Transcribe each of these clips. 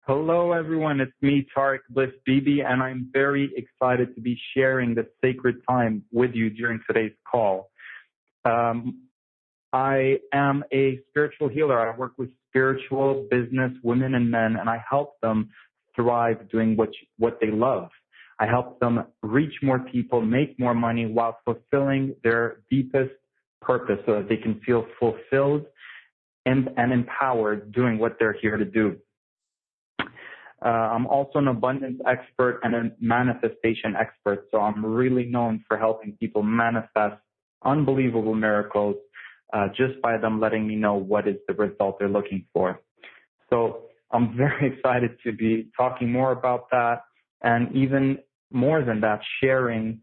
Hello, everyone. It's me, Tarek Bliss Bibi, and I'm very excited to be sharing this sacred time with you during today's call. I am a spiritual healer. I work with spiritual business women and men, and I help them thrive doing what they love. I help them reach more people, make more money while fulfilling their deepest purpose so that they can feel fulfilled and empowered doing what they're here to do. I'm also an abundance expert and a manifestation expert, so I'm really known for helping people manifest unbelievable miracles just by them letting me know what is the result they're looking for. So I'm very excited to be talking more about that, and even more than that, sharing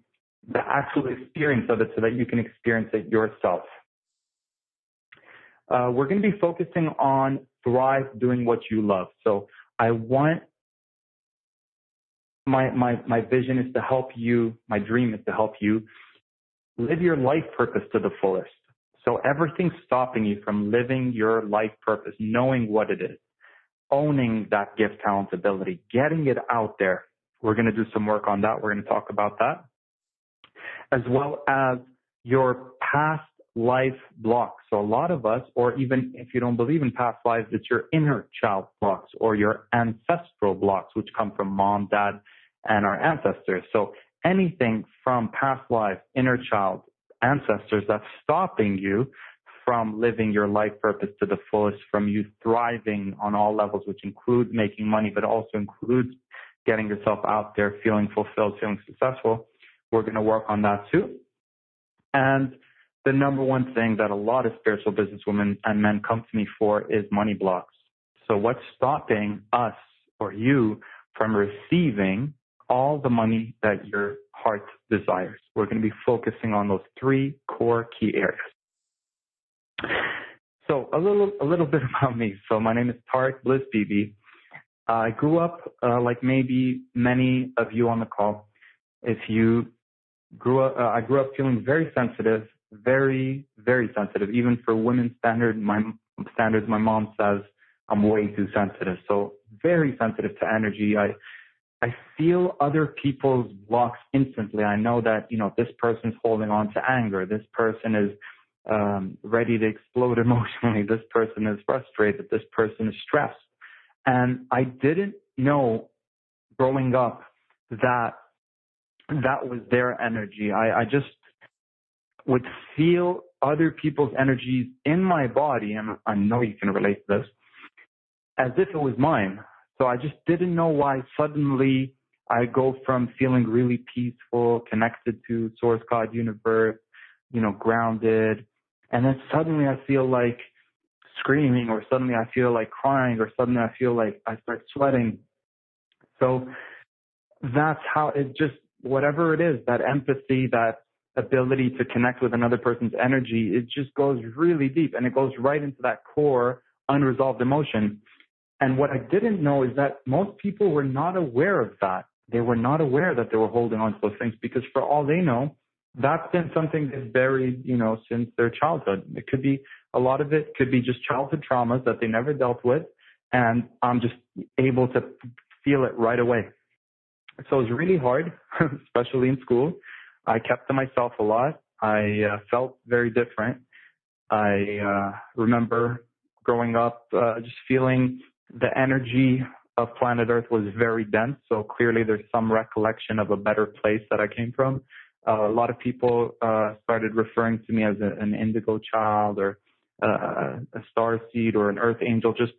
the actual experience of it so that you can experience it yourself. We're going to be focusing on thrive doing what you love. So I want my vision is to help you, my dream is to help you live your life purpose to the fullest. So everything's stopping you from living your life purpose, knowing what it is, owning that gift, talent, ability, getting it out there. We're going to do some work on that. We're going to talk about that, as well as your past life blocks. So a lot of us, or even if you don't believe in past lives, it's your inner child blocks or your ancestral blocks, which come from mom, dad, and our ancestors. So anything from past life, inner child, ancestors that's stopping you from living your life purpose to the fullest, from you thriving on all levels, which includes making money, but also includes getting yourself out there, feeling fulfilled, feeling successful. We're going to work on that too. And the number one thing that a lot of spiritual businesswomen and men come to me for is money blocks. So what's stopping us or you from receiving all the money that your heart desires? We're going to be focusing on those three core key areas. So a little bit about me. So my name is Tarek Bliss Bibi. I grew up like maybe many of you on the call. If you I grew up feeling very sensitive, very, very sensitive. Even for women's standards, my mom says I'm way too sensitive. So very sensitive to energy. I feel other people's blocks instantly. I know that, this person's holding on to anger. This person is ready to explode emotionally. This person is frustrated. This person is stressed. And I didn't know growing up that was their energy. I just would feel other people's energies in my body, and I know you can relate to this, as if it was mine. So I just didn't know why suddenly I go from feeling really peaceful, connected to source, God, universe, grounded, and then suddenly I feel like screaming, or suddenly I feel like crying, or suddenly I feel like I start sweating. So that's how it just, whatever it is, that empathy, that ability to connect with another person's energy, it just goes really deep, and it goes right into that core unresolved emotion. And what I didn't know is that most people were not aware of that. They were not aware that they were holding on to those things, because for all they know, that's been something they've buried, since their childhood. It could be, a lot of it could be just childhood traumas that they never dealt with, and I'm just able to feel it right away. So it was really hard, especially in school. I kept to myself a lot. I felt very different. I remember growing up just feeling the energy of planet Earth was very dense. So clearly there's some recollection of a better place that I came from. A lot of people started referring to me as an indigo child, or a star seed, or an earth angel. Just,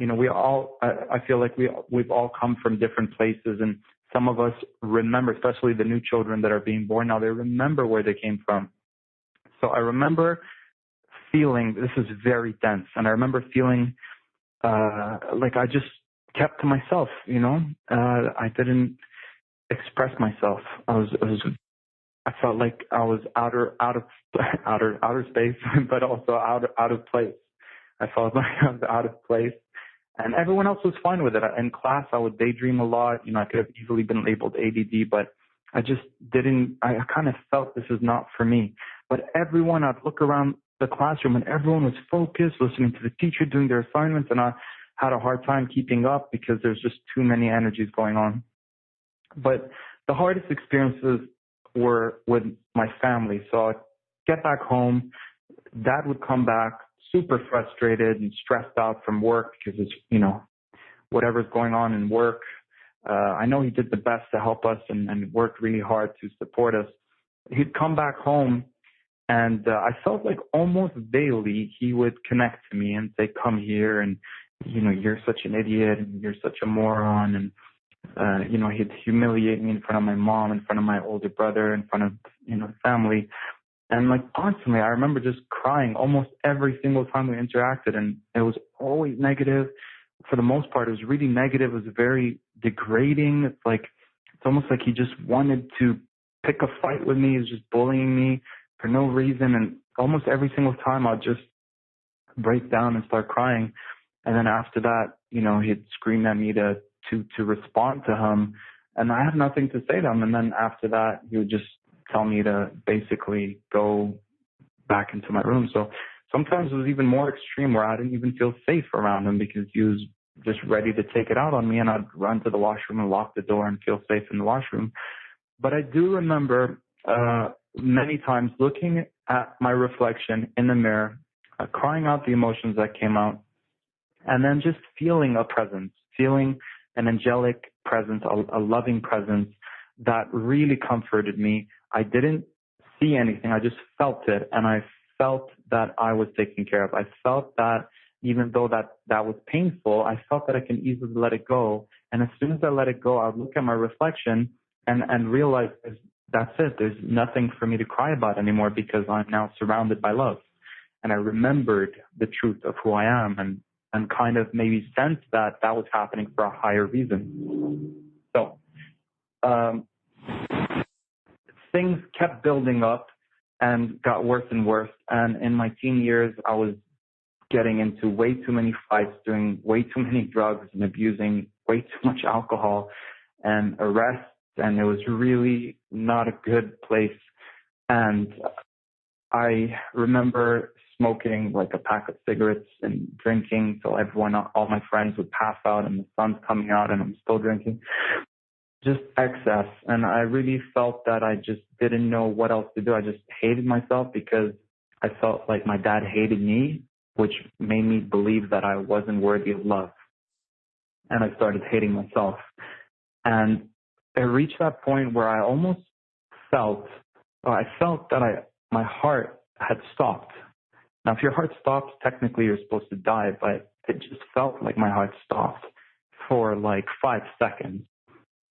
we all, I feel like we've all come from different places, and some of us remember, especially the new children that are being born now, they remember where they came from. So I remember feeling, this is very dense, and I remember feeling like I just kept to myself, I didn't express myself. I felt like I was outer space, but also out of place. I felt like I was out of place. And everyone else was fine with it. In class, I would daydream a lot. I could have easily been labeled ADD, but I just didn't. I kind of felt this is not for me. But I'd look around the classroom, and everyone was focused, listening to the teacher, doing their assignments. And I had a hard time keeping up because there's just too many energies going on. But the hardest experiences were with my family. So I'd get back home, Dad would come back super frustrated and stressed out from work because it's, whatever's going on in work. I know he did the best to help us and worked really hard to support us. He'd come back home, and I felt like almost daily he would connect to me and say, come here, and, you're such an idiot, and you're such a moron, and, he'd humiliate me in front of my mom, in front of my older brother, in front of, family. And like constantly, I remember just crying almost every single time we interacted, and it was always negative. For the most part, it was really negative. It was very degrading. It's almost like he just wanted to pick a fight with me. He was just bullying me for no reason. And almost every single time I'd just break down and start crying. And then after that, he'd scream at me to respond to him. And I had nothing to say to him. And then after that, he would just tell me to basically go back into my room. So sometimes it was even more extreme where I didn't even feel safe around him because he was just ready to take it out on me, and I'd run to the washroom and lock the door and feel safe in the washroom. But I do remember many times looking at my reflection in the mirror, crying out the emotions that came out, and then just feeling a presence, feeling an angelic presence, a loving presence that really comforted me. I didn't see anything. I just felt it, and I felt that I was taken care of. I felt that even though that was painful, I felt that I can easily let it go. And as soon as I let it go, I would look at my reflection and realize that's it. There's nothing for me to cry about anymore because I'm now surrounded by love. And I remembered the truth of who I am and kind of maybe sensed that was happening for a higher reason. So things kept building up and got worse and worse. And in my teen years, I was getting into way too many fights, doing way too many drugs and abusing way too much alcohol and arrests. And it was really not a good place. And I remember smoking like a pack of cigarettes and drinking till all my friends would pass out and the sun's coming out and I'm still drinking. Just excess. And I really felt that I just didn't know what else to do. I just hated myself because I felt like my dad hated me, which made me believe that I wasn't worthy of love. And I started hating myself. And I reached that point where I almost felt that my heart had stopped. Now, if your heart stops, technically you're supposed to die, but it just felt like my heart stopped for like 5 seconds.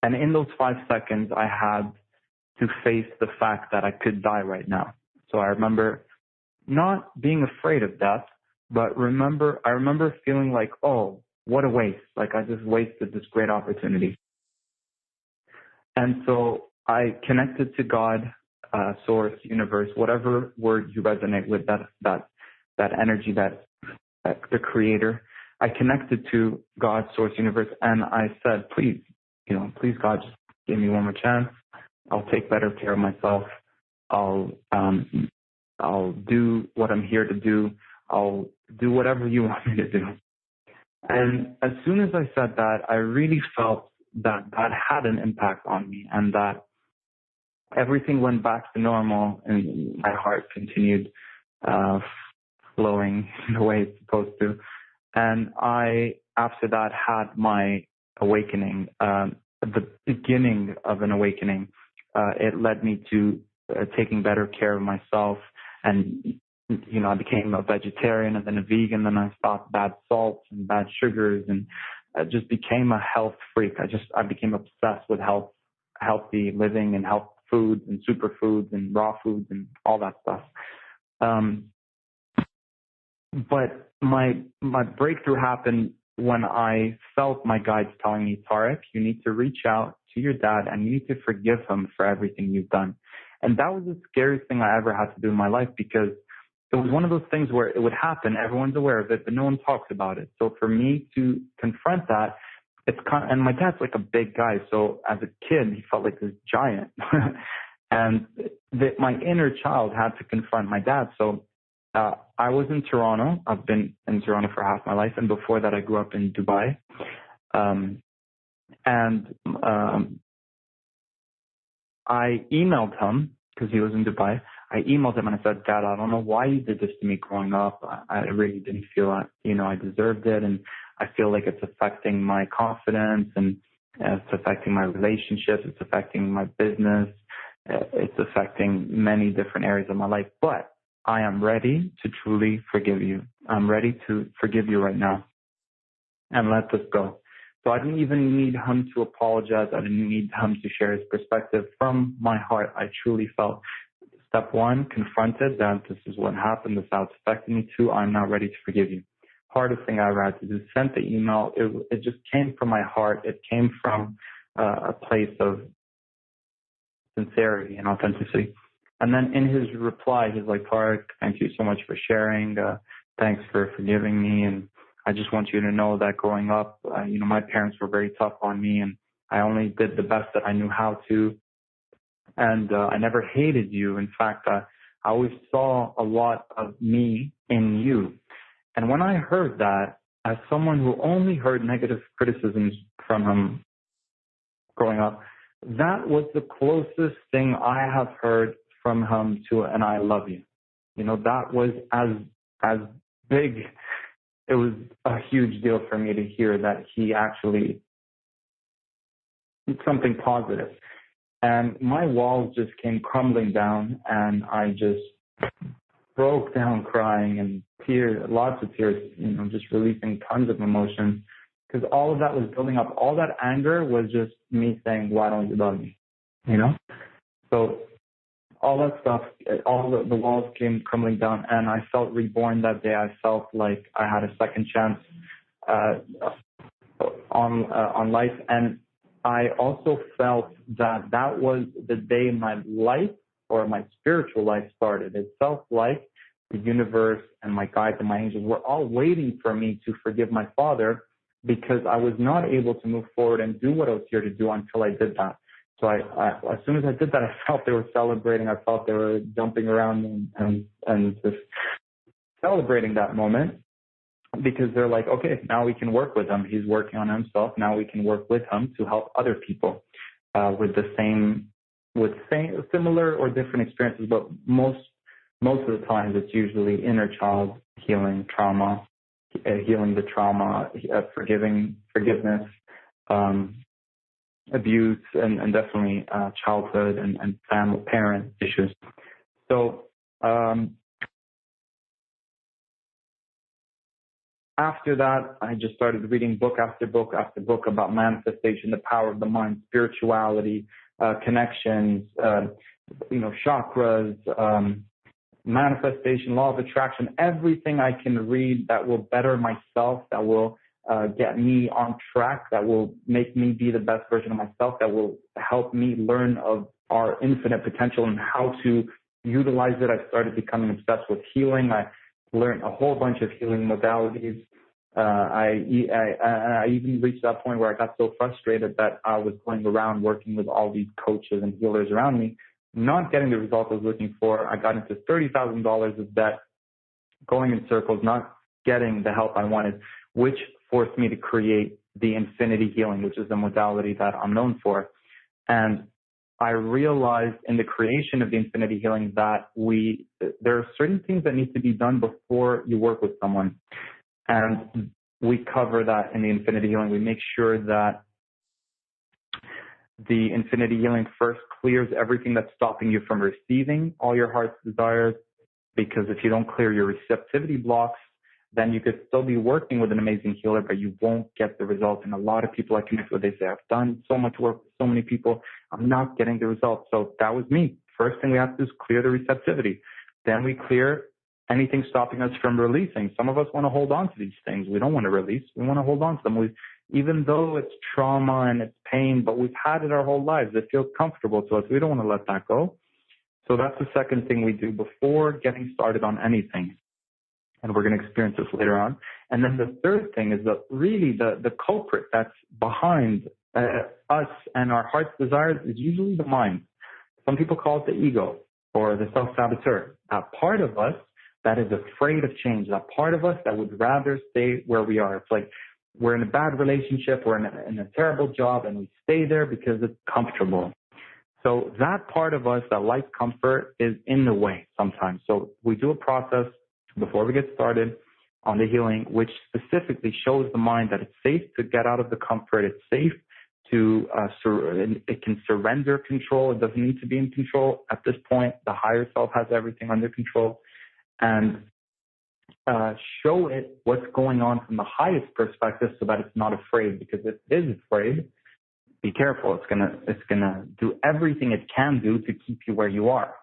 And in those 5 seconds, I had to face the fact that I could die right now. So I remember not being afraid of death, but I remember feeling like, oh, what a waste. Like I just wasted this great opportunity. And so I connected to God, source, universe, whatever word you resonate with, that energy, that the creator. I connected to God, source, universe, and I said, please God, just give me one more chance. I'll take better care of myself. I'll do what I'm here to do. I'll do whatever you want me to do. And as soon as I said that, I really felt that had an impact on me and that everything went back to normal and my heart continued flowing the way it's supposed to. And I, after that, had my awakening, the beginning of an awakening. It led me to taking better care of myself. And, I became a vegetarian and then a vegan. Then I stopped bad salts and bad sugars and I just became a health freak. I became obsessed with healthy living and health foods and superfoods and raw foods and all that stuff. But my breakthrough happened when I felt my guides telling me, Tarek, you need to reach out to your dad and you need to forgive him for everything you've done. And that was the scariest thing I ever had to do in my life because it was one of those things where it would happen, everyone's aware of it, but no one talks about it. So for me to confront that, and my dad's like a big guy, so as a kid, he felt like this giant. And my inner child had to confront my dad. So I was in Toronto. I've been in Toronto for half my life. And before that, I grew up in Dubai. I emailed him because he was in Dubai. I emailed him and I said, Dad, I don't know why you did this to me growing up. I really didn't feel like, I deserved it. And I feel like it's affecting my confidence and it's affecting my relationships. It's affecting my business. It's affecting many different areas of my life. But I am ready to truly forgive you. I'm ready to forgive you right now and let this go. So I didn't even need him to apologize. I didn't need him to share his perspective. From my heart, I truly felt, step one, confronted that this is what happened, this is how it's affecting me. Two, I'm not ready to forgive you. Hardest thing I ever had to do, sent the email. It just came from my heart. It came from a place of sincerity and authenticity. And then in his reply, he's like, Tarek, thank you so much for sharing. Thanks for forgiving me. And I just want you to know that growing up, my parents were very tough on me, and I only did the best that I knew how to. And I never hated you. In fact, I always saw a lot of me in you. And when I heard that, as someone who only heard negative criticisms from him growing up, that was the closest thing I have heard from him to an I love you. That was as big. It was a huge deal for me to hear that he actually did something positive. And my walls just came crumbling down, and I just broke down crying and tears, lots of tears, just releasing tons of emotions, because all of that was building up. All that anger was just me saying, why don't you love me? So all that stuff, all the walls came crumbling down, and I felt reborn that day. I felt like I had a second chance on life, and I also felt that was the day my life, or my spiritual life, started. It felt like the universe and my guides and my angels were all waiting for me to forgive my father, because I was not able to move forward and do what I was here to do until I did that. So I as soon as I did that, I felt they were celebrating. I felt they were jumping around and just celebrating that moment, because they're like, okay, now we can work with him. He's working on himself. Now we can work with him to help other people with similar or different experiences. But most of the times, it's usually inner child healing, trauma, healing the trauma, forgiveness, abuse, and definitely childhood and family parent issues. So after that, I just started reading book after book after book about manifestation, the power of the mind, spirituality, connections, chakras, manifestation, law of attraction, everything I can read that will better myself, that will get me on track, that will make me be the best version of myself, that will help me learn of our infinite potential and how to utilize it. I started becoming obsessed with healing. I learned a whole bunch of healing modalities. I even reached that point where I got so frustrated that I was going around working with all these coaches and healers around me, not getting the results I was looking for. I got into $30,000 of debt, going in circles, not getting the help I wanted, which forced me to create the infinity healing, which is the modality that I'm known for. And I realized in the creation of the infinity healing that there are certain things that need to be done before you work with someone. And we cover that in the infinity healing. We make sure that the infinity healing first clears everything that's stopping you from receiving all your heart's desires, because if you don't clear your receptivity blocks, then you could still be working with an amazing healer, but you won't get the results. And a lot of people I connect with, they say, I've done so much work with so many people, I'm not getting the results. So that was me. First thing we have to do is clear the receptivity. Then we clear anything stopping us from releasing. Some of us want to hold on to these things. We don't want to release. We want to hold on to them. Even though it's trauma and it's pain, but we've had it our whole lives. It feels comfortable to us. We don't want to let that go. So that's the second thing we do before getting started on anything. And we're going to experience this later on. And then the third thing is that really the culprit that's behind us and our heart's desires is usually the mind. Some people call it the ego or the self-saboteur. Part of us that is afraid of change, that part of us that would rather stay where we are. It's like we're in a bad relationship, we're in a terrible job, and we stay there because it's comfortable. So that part of us that likes comfort is in the way sometimes. So we do a process before we get started on the healing, which specifically shows the mind that it's safe to get out of the comfort. It's safe to, it can surrender control. It doesn't need to be in control. At this point, the higher self has everything under control, and show it what's going on from the highest perspective so that it's not afraid, because if it is afraid, be careful. It's gonna do everything it can do to keep you where you are.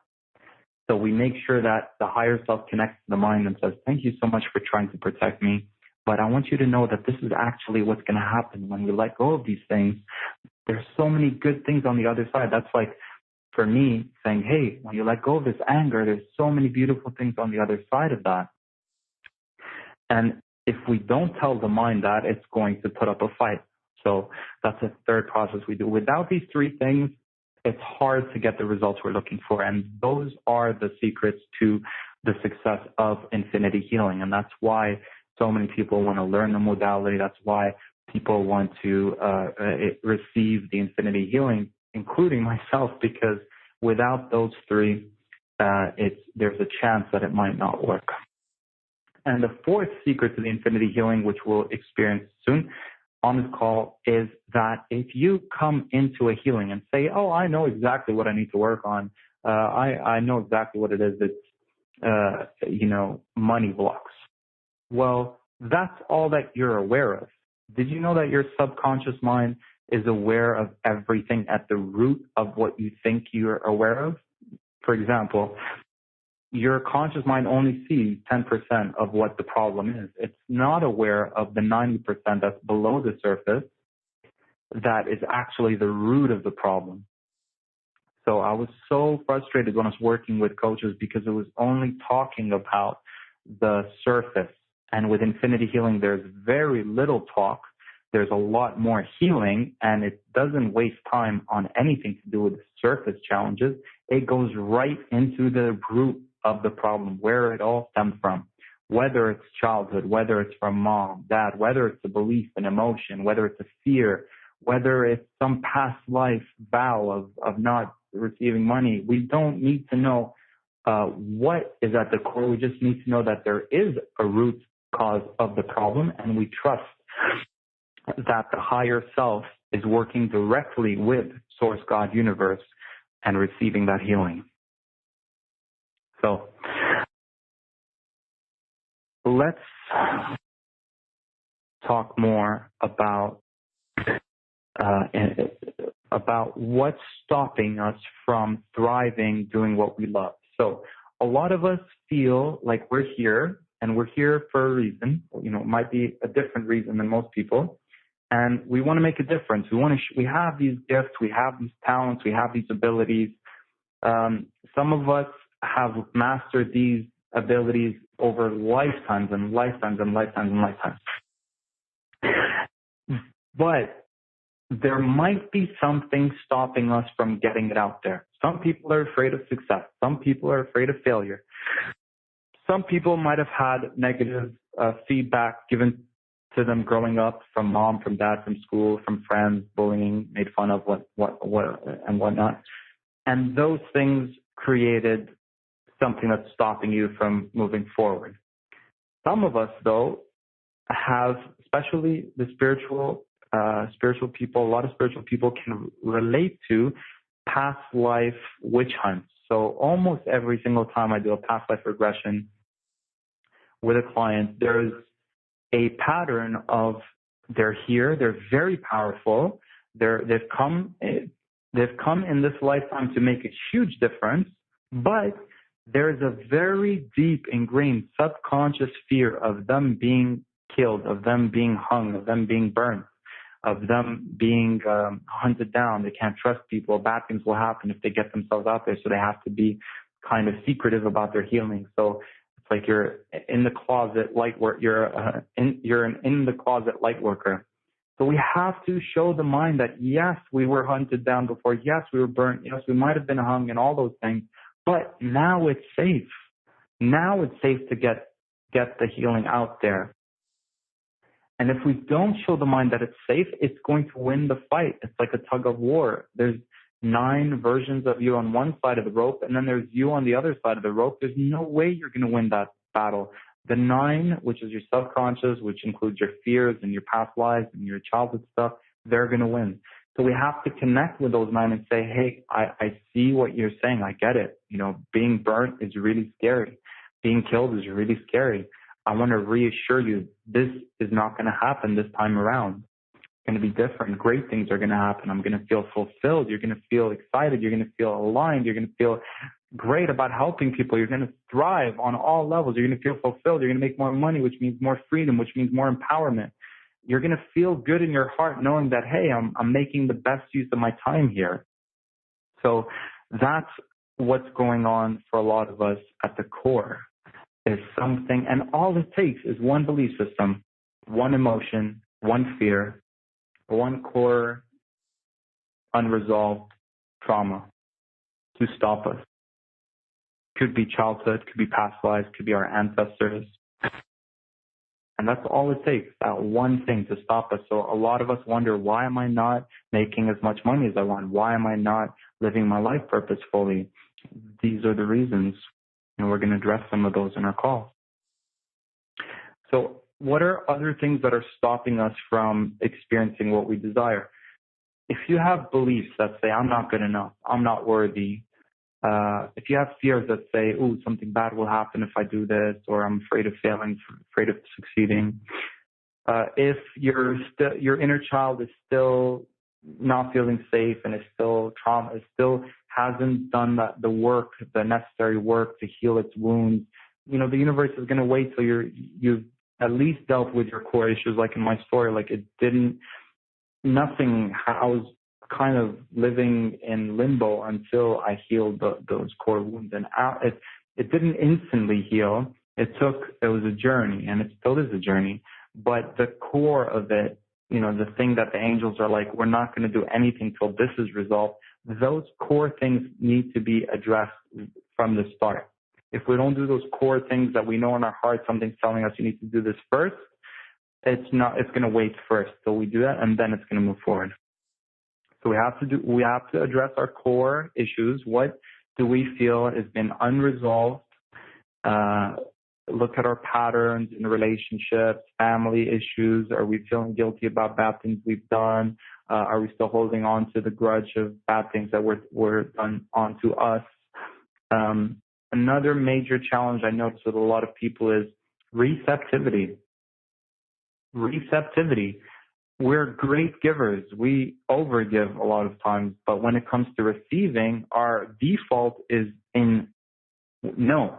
So we make sure that the higher self connects to the mind and says, thank you so much for trying to protect me, but I want you to know that this is actually what's going to happen when we let go of these things. There's so many good things on the other side. That's like, for me, saying, hey, when you let go of this anger, there's so many beautiful things on the other side of that. And if we don't tell the mind that, it's going to put up a fight. So that's a third process we do. Without these three things, it's hard to get the results we're looking for. And those are the secrets to the success of infinity healing. And that's why so many people want to learn the modality. That's why people want to receive the infinity healing, including myself, because without those three, there's a chance that it might not work. And the fourth secret to the infinity healing, which we'll experience soon on this call, is that if you come into a healing and say, oh, I know exactly what I need to work on, I know exactly what it is, it's, money blocks. Well, that's all that you're aware of. Did you know that your subconscious mind is aware of everything at the root of what you think you're aware of? For example, your conscious mind only sees 10% of what the problem is. It's not aware of the 90% that's below the surface that is actually the root of the problem. So I was so frustrated when I was working with coaches because it was only talking about the surface. And with infinity healing, there's very little talk. There's a lot more healing, and it doesn't waste time on anything to do with the surface challenges. It goes right into the root of the problem, where it all stems from, whether it's childhood, whether it's from mom, dad, whether it's a belief, an emotion, whether it's a fear, whether it's some past life vow of not receiving money. We don't need to know what is at the core. We just need to know that there is a root cause of the problem, and we trust that the higher self is working directly with Source, God, Universe, and receiving that healing. So let's talk more about what's stopping us from thriving doing what we love. So a lot of us feel like we're here, and we're here for a reason. It might be a different reason than most people. And we want to make a difference. We have these gifts, we have these talents, we have these abilities. Some of us have mastered these abilities over lifetimes and lifetimes and lifetimes and lifetimes. But there might be something stopping us from getting it out there. Some people are afraid of success. Some people are afraid of failure. Some people might have had negative feedback given to them growing up from mom, from dad, from school, from friends, bullying, made fun of what and whatnot. And those things created something that's stopping you from moving forward. Some of us, though, have, especially the spiritual people, a lot of spiritual people can relate to past life witch hunts. So almost every single time I do a past life regression with a client, there's a pattern of they're here, they're very powerful, they've come in this lifetime to make a huge difference, but there's a very deep ingrained subconscious fear of them being killed, of them being hung, of them being burned, of them being hunted down. They can't trust people. Bad things will happen if they get themselves out there, so they have to be kind of secretive about their healing. So it's like you're in the closet light work. You're in the closet light worker. So we have to show the mind that yes, we were hunted down before. Yes, we were burnt. Yes, we might have been hung and all those things. But now it's safe. Now it's safe to get the healing out there. And if we don't show the mind that it's safe, it's going to win the fight. It's like a tug of war. There's 9 versions of you on one side of the rope, and then there's you on the other side of the rope. There's no way you're going to win that battle. The 9, which is your subconscious, which includes your fears and your past lives and your childhood stuff, they're going to win. So we have to connect with those 9 and say, hey, I see what you're saying. I get it. Being burnt is really scary. Being killed is really scary. I want to reassure you, this is not going to happen this time around. It's going to be different. Great things are going to happen. I'm going to feel fulfilled. You're going to feel excited. You're going to feel aligned. You're going to feel great about helping people. You're going to thrive on all levels. You're going to feel fulfilled. You're going to make more money, which means more freedom, which means more empowerment. You're going to feel good in your heart knowing that, hey, I'm making the best use of my time here. So that's what's going on for a lot of us at the core. Is something, and all it takes is one belief system, one emotion, one fear, one core unresolved trauma to stop us. Could be childhood, could be past lives, could be our ancestors. And that's all it takes, that one thing to stop us. So a lot of us wonder, why am I not making as much money as I want? Why am I not living my life purposefully? These are the reasons. And we're going to address some of those in our call. So what are other things that are stopping us from experiencing what we desire? If you have beliefs that say, I'm not good enough, I'm not worthy, if you have fears that say, oh, something bad will happen if I do this, or I'm afraid of failing, afraid of succeeding, if your inner child is still not feeling safe and is still trauma, still hasn't done the work, the necessary work to heal its wounds, the universe is going to wait till you've at least dealt with your core issues. Like in my story, like nothing. I was kind of living in limbo until I healed those core wounds, and it didn't instantly heal. It was a journey, and it still is a journey. But the core of it, the thing that the angels are like, we're not going to do anything till this is resolved. Those core things need to be addressed from the start. If we don't do those core things that we know in our heart, something's telling us you need to do this first, it's going to wait first till we do that, and then it's going to move forward. So we have to address our core issues. What do we feel has been unresolved? Look at our patterns in relationships, family issues. Are we feeling guilty about bad things we've done? Are we still holding on to the grudge of bad things that were done onto us? Another major challenge I notice with a lot of people is receptivity. Receptivity. We're great givers. We overgive a lot of times, but when it comes to receiving, our default is in no.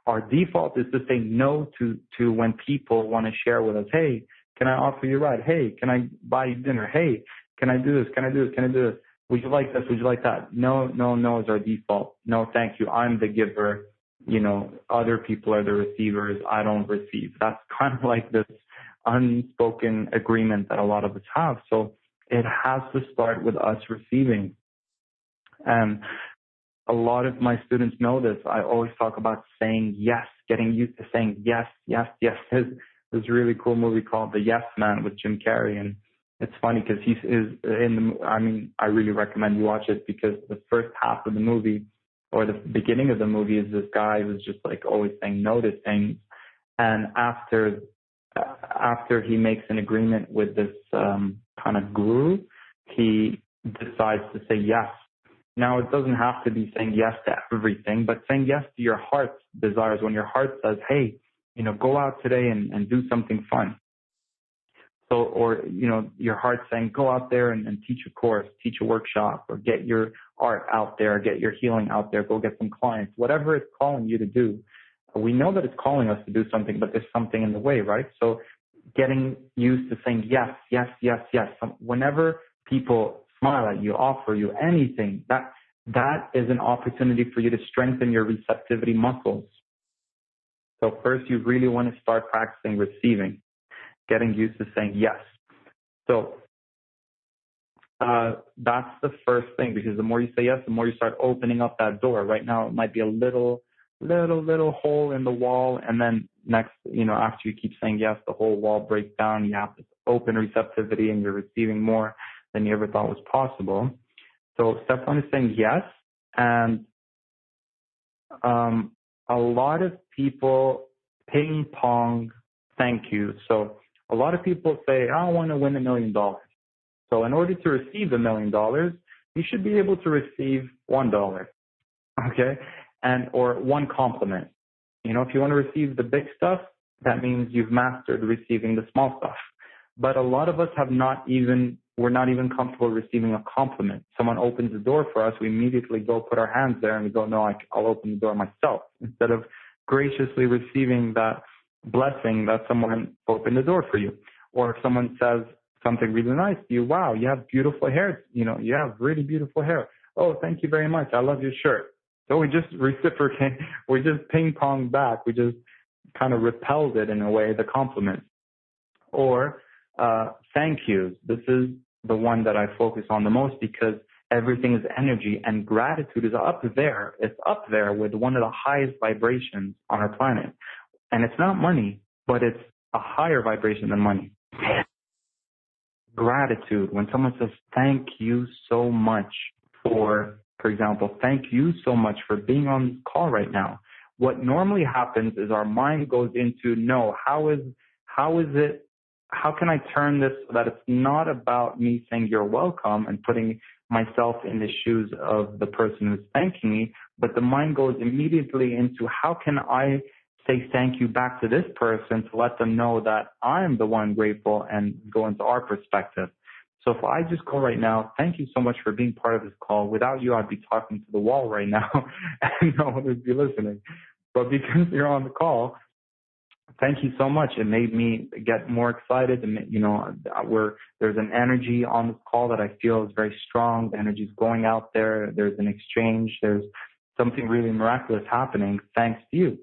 Our default is to say no to when people want to share with us. Hey, can I offer you a ride? Hey, can I buy you dinner? Hey, can I do this? Can I do this? Can I do this? Would you like this? Would you like that? No is our default. No, thank you. I'm the giver. Other people are the receivers. I don't receive. That's kind of like this unspoken agreement that a lot of us have. So it has to start with us receiving. And a lot of my students know this. I always talk about saying yes, getting used to saying yes, yes, yes. There's this really cool movie called The Yes Man with Jim Carrey. And it's funny because I really recommend you watch it, because the first half of the movie, or the beginning of the movie, is this guy who's just like always saying no to things. And after he makes an agreement with this kind of guru, he decides to say yes. Now, it doesn't have to be saying yes to everything, but saying yes to your heart's desires. When your heart says, hey, go out today and do something fun. So, or, your heart saying, go out there and teach a course, teach a workshop, or get your art out there, get your healing out there, go get some clients, whatever it's calling you to do. We know that it's calling us to do something, but there's something in the way, right? So getting used to saying yes, yes, yes, yes. Whenever people smile at you, offer you anything, that is an opportunity for you to strengthen your receptivity muscles. So first, you really want to start practicing receiving, getting used to saying yes. So that's the first thing, because the more you say yes, the more you start opening up that door. Right now, it might be a little little hole in the wall, and then next, after you keep saying yes, the whole wall breaks down. You have this open receptivity, and you're receiving more than you ever thought was possible. So step one is saying yes, and a lot of people ping pong thank you. So a lot of people say, I want to win $1 million. So in order to receive $1 million, you should be able to receive $1, okay? Or one compliment. If you want to receive the big stuff, that means you've mastered receiving the small stuff. But a lot of us we're not even comfortable receiving a compliment. Someone opens the door for us, we immediately go put our hands there and we go, no, I'll open the door myself, instead of graciously receiving that blessing that someone opened the door for you. Or if someone says something really nice to you, wow, you have beautiful hair, you have really beautiful hair. Oh, thank you very much. I love your shirt. So we just reciprocate, we just ping pong back. We just kind of repelled it in a way, the compliment. Or thank yous. This is the one that I focus on the most because everything is energy, and gratitude is up there. It's up there with one of the highest vibrations on our planet. And it's not money, but it's a higher vibration than money. Gratitude. When someone says, thank you so much for example, thank you so much for being on this call right now. What normally happens is our mind goes into, no, how can I turn this so that it's not about me saying you're welcome and putting myself in the shoes of the person who's thanking me, but the mind goes immediately into, how can I say thank you back to this person to let them know that I'm the one grateful, and go into our perspective. So if I just go right now, thank you so much for being part of this call. Without you, I'd be talking to the wall right now and no one would be listening. But because you're on the call, thank you so much. It made me get more excited. And, there's an energy on this call that I feel is very strong. The energy is going out there. There's an exchange. There's something really miraculous happening thanks to you.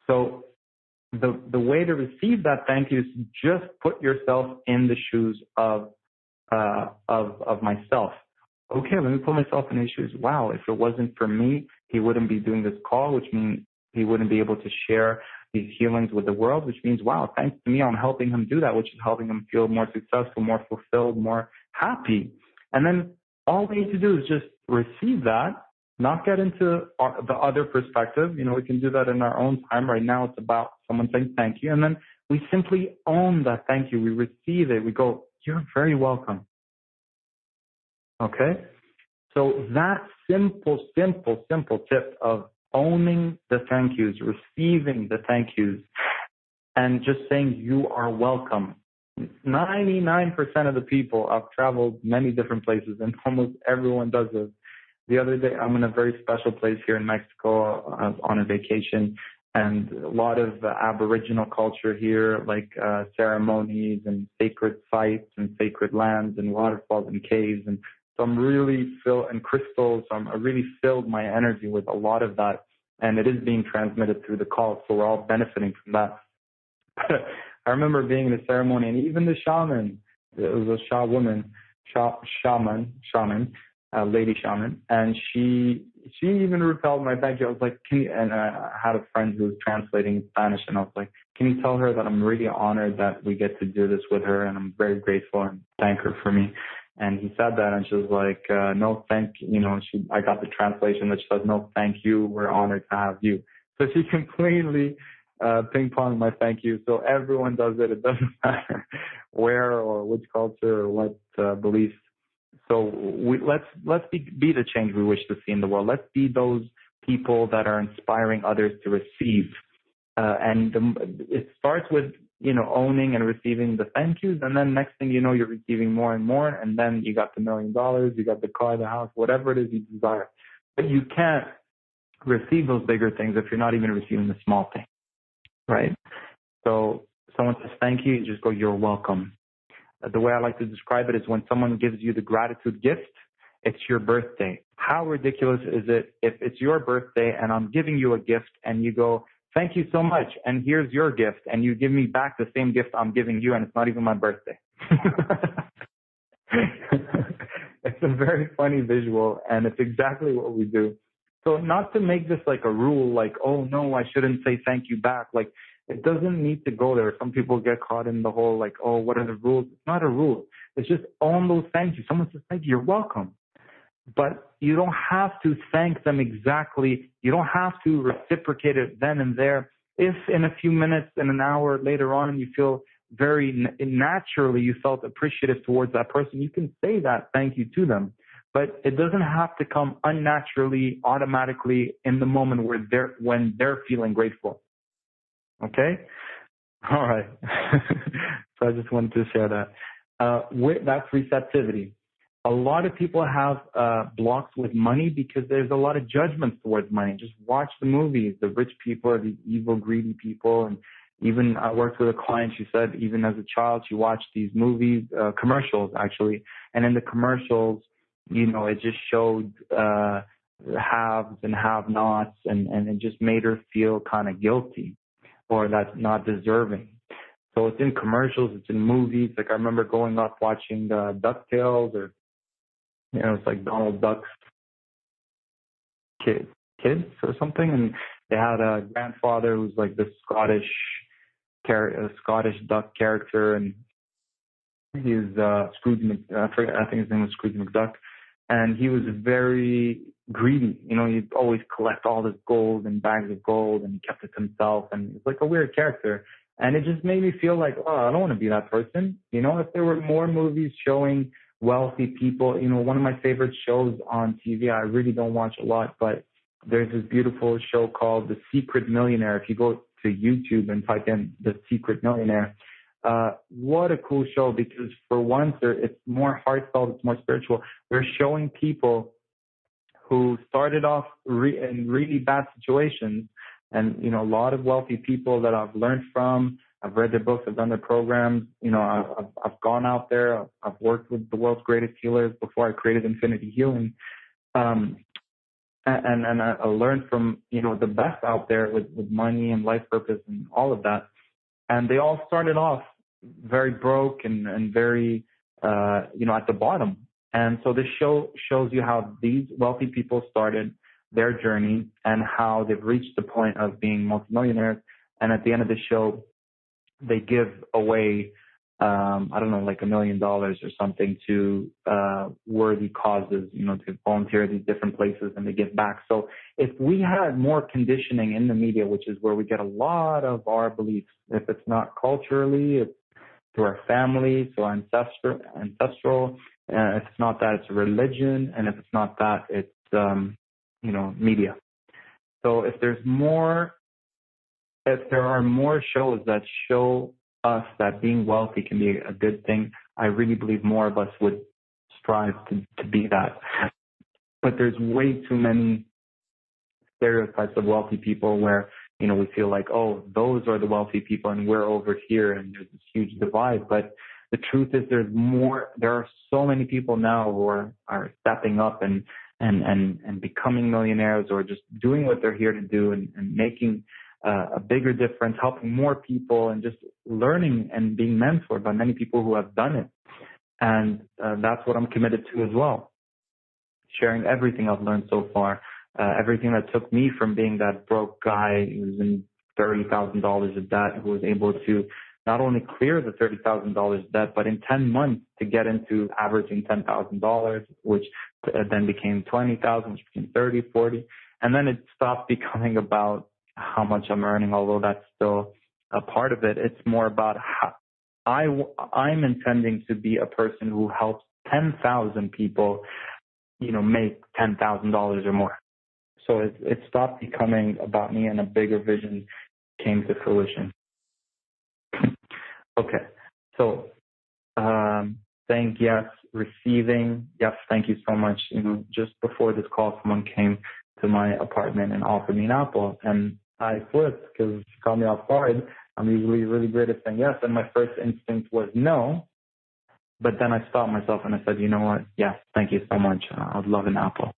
So the way to receive that thank you is just put yourself in the shoes of myself. Okay, let me put myself in his shoes. Wow, if it wasn't for me, he wouldn't be doing this call, which means he wouldn't be able to share these healings with the world, which means, wow, thanks to me, I'm helping him do that, which is helping him feel more successful, more fulfilled, more happy. And then all we need to do is just receive that, not get into the other perspective. We can do that in our own time. Right now, it's about someone saying thank you. And then we simply own that thank you. We receive it. We go, you're very welcome. Okay? So that simple tip of owning the thank yous, receiving the thank yous, and just saying you are welcome. 99% of the people, I've traveled many different places, and almost everyone does this. The other day, I'm in a very special place here in Mexico on a vacation, and a lot of Aboriginal culture here, like ceremonies and sacred sites and sacred lands and waterfalls and caves. And so I'm really filled, and crystals, so I really filled my energy with a lot of that. And it is being transmitted through the call, so we're all benefiting from that. I remember being in a ceremony, and even the shaman, it was a shaman, a lady shaman, and she even repelled my thank you. I was like, and I had a friend who was translating in Spanish, and I was like, can you tell her that I'm really honored that we get to do this with her, and I'm very grateful, and thank her for me. And he said that, and she was like, no, thank you. I got the translation that she said, no, thank you. We're honored to have you. So she completely ping-ponged my thank you. So everyone does it. It doesn't matter where or which culture or what beliefs. So let's be the change we wish to see in the world. Let's be those people that are inspiring others to receive. It starts with, owning and receiving the thank yous. And then next thing you know, you're receiving more and more. And then you got the $1 million, you got the car, the house, whatever it is you desire. But you can't receive those bigger things if you're not even receiving the small thing, right? So someone says thank you, you just go, you're welcome. The way I like to describe it is when someone gives you the gratitude gift, it's your birthday. How ridiculous is it if it's your birthday and I'm giving you a gift and you go, thank you so much, and here's your gift, and you give me back the same gift I'm giving you, and it's not even my birthday. It's a very funny visual, and it's exactly what we do. So not to make this like a rule, like, oh no, I shouldn't say thank you back. Like, it doesn't need to go there. Some people get caught in the whole like, oh, what are the rules? It's not a rule. It's just own those thank you. Someone says thank you, you're welcome. But you don't have to thank them exactly. You don't have to reciprocate it then and there. If in a few minutes, in an hour later on, you feel very naturally, you felt appreciative towards that person, you can say that thank you to them. But it doesn't have to come unnaturally, automatically in the moment when they're feeling grateful. Okay? All right. So I just wanted to share that. That's receptivity. A lot of people have blocks with money because there's a lot of judgments towards money. Just watch the movies. The rich people are the evil, greedy people. And even I worked with a client, she said even as a child, she watched these movies, commercials actually. And in the commercials, you know, it just showed haves and have-nots, and it just made her feel kind of guilty or that's not deserving. So it's in commercials, it's in movies. Like I remember growing up watching DuckTales, or you know, it's like Donald Duck's kids or something, and they had a grandfather who's like the Scottish duck character, and he's Scrooge. I think his name was Scrooge McDuck, and he was very greedy. You know, he'd always collect all this gold and bags of gold, and he kept it to himself, and he's like a weird character. And it just made me feel like, oh, I don't want to be that person. You know, if there were more movies showing wealthy people, you know, one of my favorite shows on TV, I really don't watch a lot, but there's this beautiful show called The Secret Millionaire. If you go to YouTube and type in The Secret Millionaire, what a cool show, because for once it's more heartfelt, it's more spiritual. They're showing people who started off in really bad situations. And, you know, a lot of wealthy people that I've learned from, I've read their books, I've done their programs, you know, I've gone out there, I've worked with the world's greatest healers before I created Infinity Healing. And I learned from, you know, the best out there with money and life purpose and all of that. And they all started off very broke and very, you know, at the bottom. And so this show shows you how these wealthy people started their journey and how they've reached the point of being multimillionaires. And at the end of the show, they give away, I don't know, like $1 million or something to worthy causes, you know, to volunteer at these different places, and they give back. So if we had more conditioning in the media, which is where we get a lot of our beliefs, if it's not culturally, it's through our family, so ancestral. If it's not that, it's religion. And if it's not that, it's, you know, media. So if there are more shows that show us that being wealthy can be a good thing, I really believe more of us would strive to be that. But there's way too many stereotypes of wealthy people where, you know, we feel like, oh, those are the wealthy people and we're over here, and there's this huge divide. But the truth is there are so many people now who are stepping up and becoming millionaires, or just doing what they're here to do, and making a bigger difference, helping more people, and just learning and being mentored by many people who have done it. And that's what I'm committed to as well. Sharing everything I've learned so far, everything that took me from being that broke guy who was in $30,000 of debt, who was able to not only clear the $30,000 debt, but in 10 months to get into averaging $10,000, which then became $20,000, which became 30, 40. And then it stopped becoming about how much I'm earning, although that's still a part of it. It's more about how I'm intending to be a person who helps 10,000 people, you know, make $10,000 or more. So it stopped becoming about me, and a bigger vision came to fruition. Okay, so saying yes, receiving, yes, thank you so much. You know, just before this call, someone came to my apartment and offered me an apple, and I flipped because it caught me off guard. I'm usually really great at saying yes, and my first instinct was no, but then I stopped myself and I said, you know what, yes, thank you so much. I'd love an apple.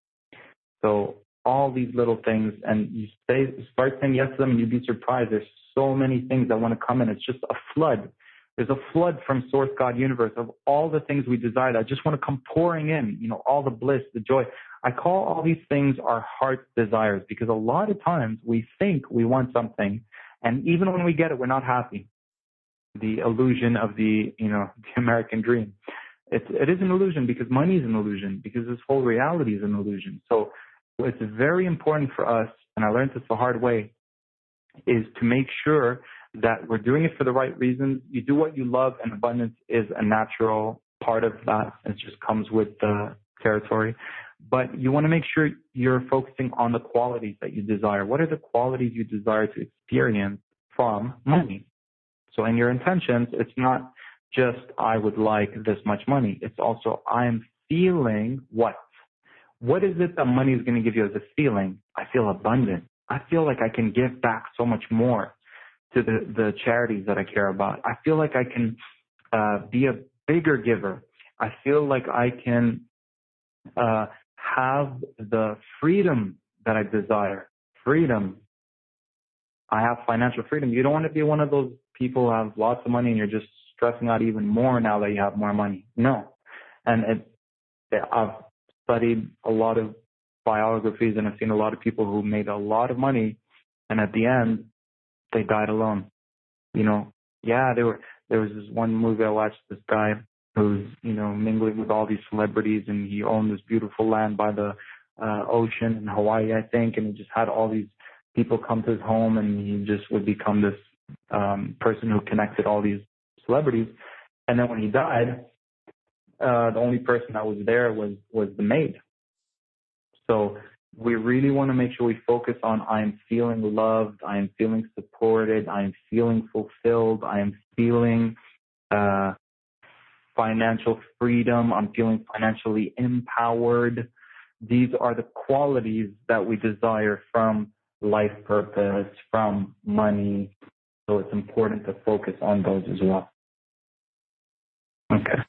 So all these little things, and you start saying yes to them, and you'd be surprised. There's so many things that want to come in. It's just a flood. There's a flood from Source God Universe of all the things we desire that just want to come pouring in, you know, all the bliss, the joy. I call all these things our heart's desires because a lot of times we think we want something, and even when we get it, we're not happy. The illusion of the American dream. It is an illusion because money is an illusion, because this whole reality is an illusion. So it's very important for us, and I learned this the hard way, is to make sure that we're doing it for the right reasons. You do what you love, and abundance is a natural part of that. It just comes with the territory. But you want to make sure you're focusing on the qualities that you desire. What are the qualities you desire to experience from money? So in your intentions, it's not just I would like this much money. It's also I'm feeling what? What is it that money is going to give you as a feeling? I feel abundant. I feel like I can give back so much more to the charities that I care about. I feel like I can be a bigger giver. I feel like I can have the freedom that I desire. Freedom. I have financial freedom. You don't want to be one of those people who have lots of money and you're just stressing out even more now that you have more money. No. And I've studied a lot of biographies, and I've seen a lot of people who made a lot of money, and at the end, they died alone. There was this one movie I watched, this guy who's, mingling with all these celebrities, and he owned this beautiful land by the ocean in Hawaii, I think, and he just had all these people come to his home, and he just would become this person who connected all these celebrities. And then when he died, the only person that was there was the maid. So we really want to make sure we focus on I am feeling loved, I am feeling supported, I am feeling fulfilled, I am feeling financial freedom, I'm feeling financially empowered. These are the qualities that we desire from life purpose, from money. So it's important to focus on those as well. Okay.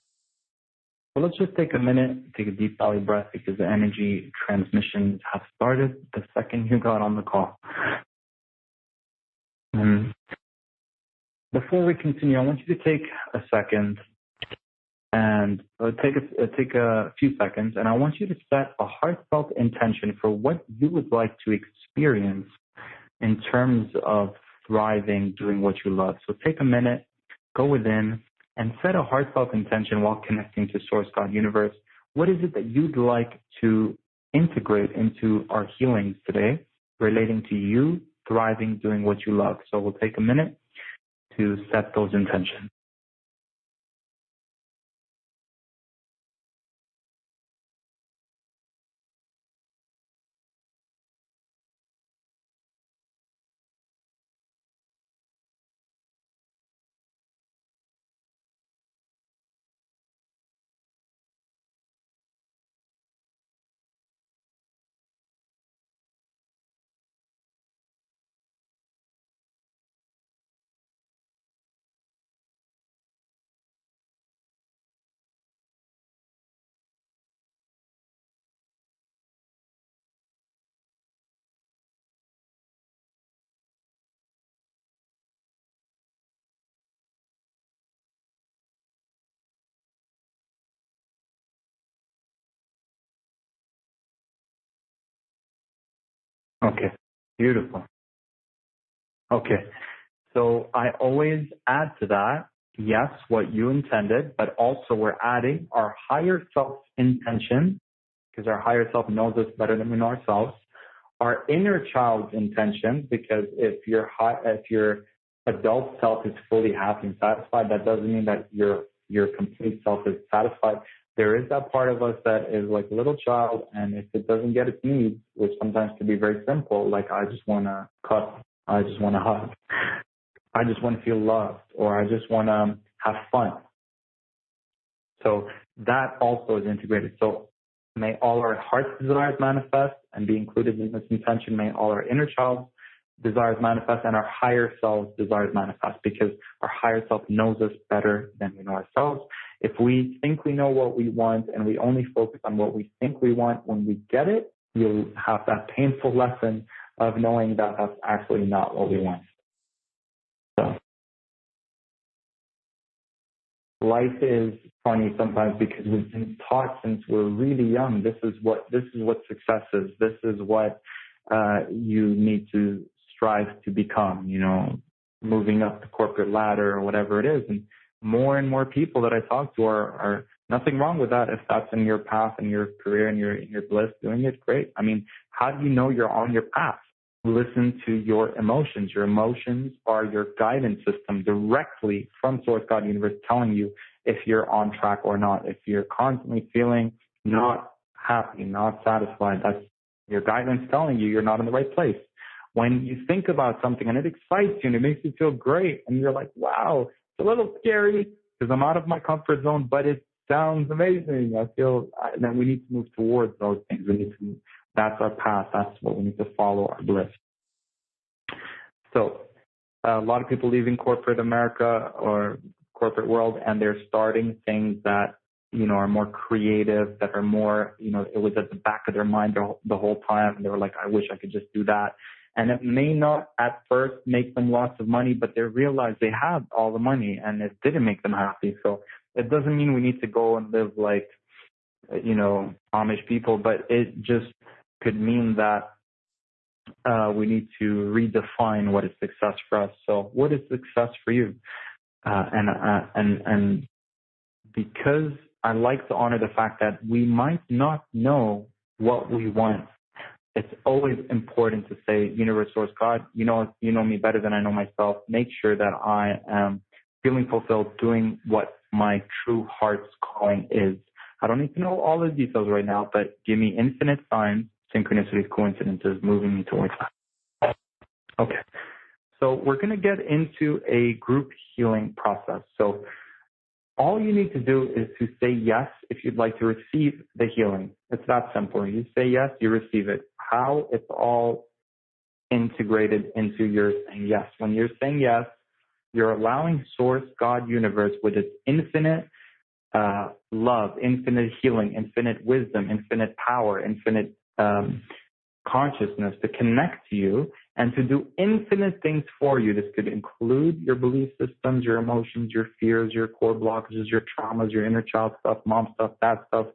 Well, let's just take a minute, take a deep belly breath, because the energy transmissions have started the second you got on the call. And before we continue, I want you to take a second and take a few seconds, and I want you to set a heartfelt intention for what you would like to experience in terms of thriving, doing what you love. So take a minute, go within, and set a heartfelt intention while connecting to Source, God, Universe. What is it that you'd like to integrate into our healings today relating to you thriving, doing what you love? So we'll take a minute to set those intentions. Okay, beautiful. Okay, so I always add to that, yes, what you intended, but also we're adding our higher self intention, because our higher self knows us better than we know ourselves. Our inner child's intention, because if your adult self is fully happy and satisfied, that doesn't mean that your complete self is satisfied. There is that part of us that is like a little child, and if it doesn't get its needs, which sometimes can be very simple, like I just want to cuddle, I just want to hug, I just want to feel loved, or I just want to have fun. So that also is integrated. So may all our heart's desires manifest and be included in this intention. May all our inner child's desires manifest and our higher self's desires manifest, because our higher self knows us better than we know ourselves. If we think we know what we want and we only focus on what we think we want, when we get it, you'll have that painful lesson of knowing that that's actually not what we want. So life is funny sometimes because we've been taught since we're really young. This is what success is. This is what you need to strive to become. Moving up the corporate ladder or whatever it is. And more people that I talk to are nothing wrong with that if that's in your path and your career and your bliss. Doing it, great. I mean, how do you know you're on your path? Listen to your emotions. Your emotions are your guidance system directly from Source, God, Universe, telling you if you're on track or not. If you're constantly feeling not happy, not satisfied, that's your guidance telling you you're not in the right place. When you think about something and it excites you and it makes you feel great and you're like, wow, it's a little scary because I'm out of my comfort zone, but it sounds amazing. I feel that we need to move towards those things. That's our path. That's what we need to follow, our bliss. So a lot of people leaving corporate America or corporate world, and they're starting things that, are more creative, that are more, it was at the back of their mind the whole time. And they were like, I wish I could just do that. And it may not at first make them lots of money, but they realize they have all the money and it didn't make them happy. So it doesn't mean we need to go and live like, Amish people, but it just could mean that we need to redefine what is success for us. So what is success for you? And because I like to honor the fact that we might not know what we want, it's always important to say, Universe, Source, God, you know me better than I know myself. Make sure that I am feeling fulfilled, doing what my true heart's calling is. I don't need to know all the details right now, but give me infinite signs, synchronicities, coincidences, moving me towards that. Okay. So we're going to get into a group healing process. So all you need to do is to say yes if you'd like to receive the healing. It's that simple. You say yes, you receive it. How it's all integrated into your saying yes. When you're saying yes, you're allowing Source, God, Universe, with its infinite love, infinite healing, infinite wisdom, infinite power, infinite consciousness to connect to you and to do infinite things for you. This could include your belief systems, your emotions, your fears, your core blockages, your traumas, your inner child stuff, mom stuff, dad stuff,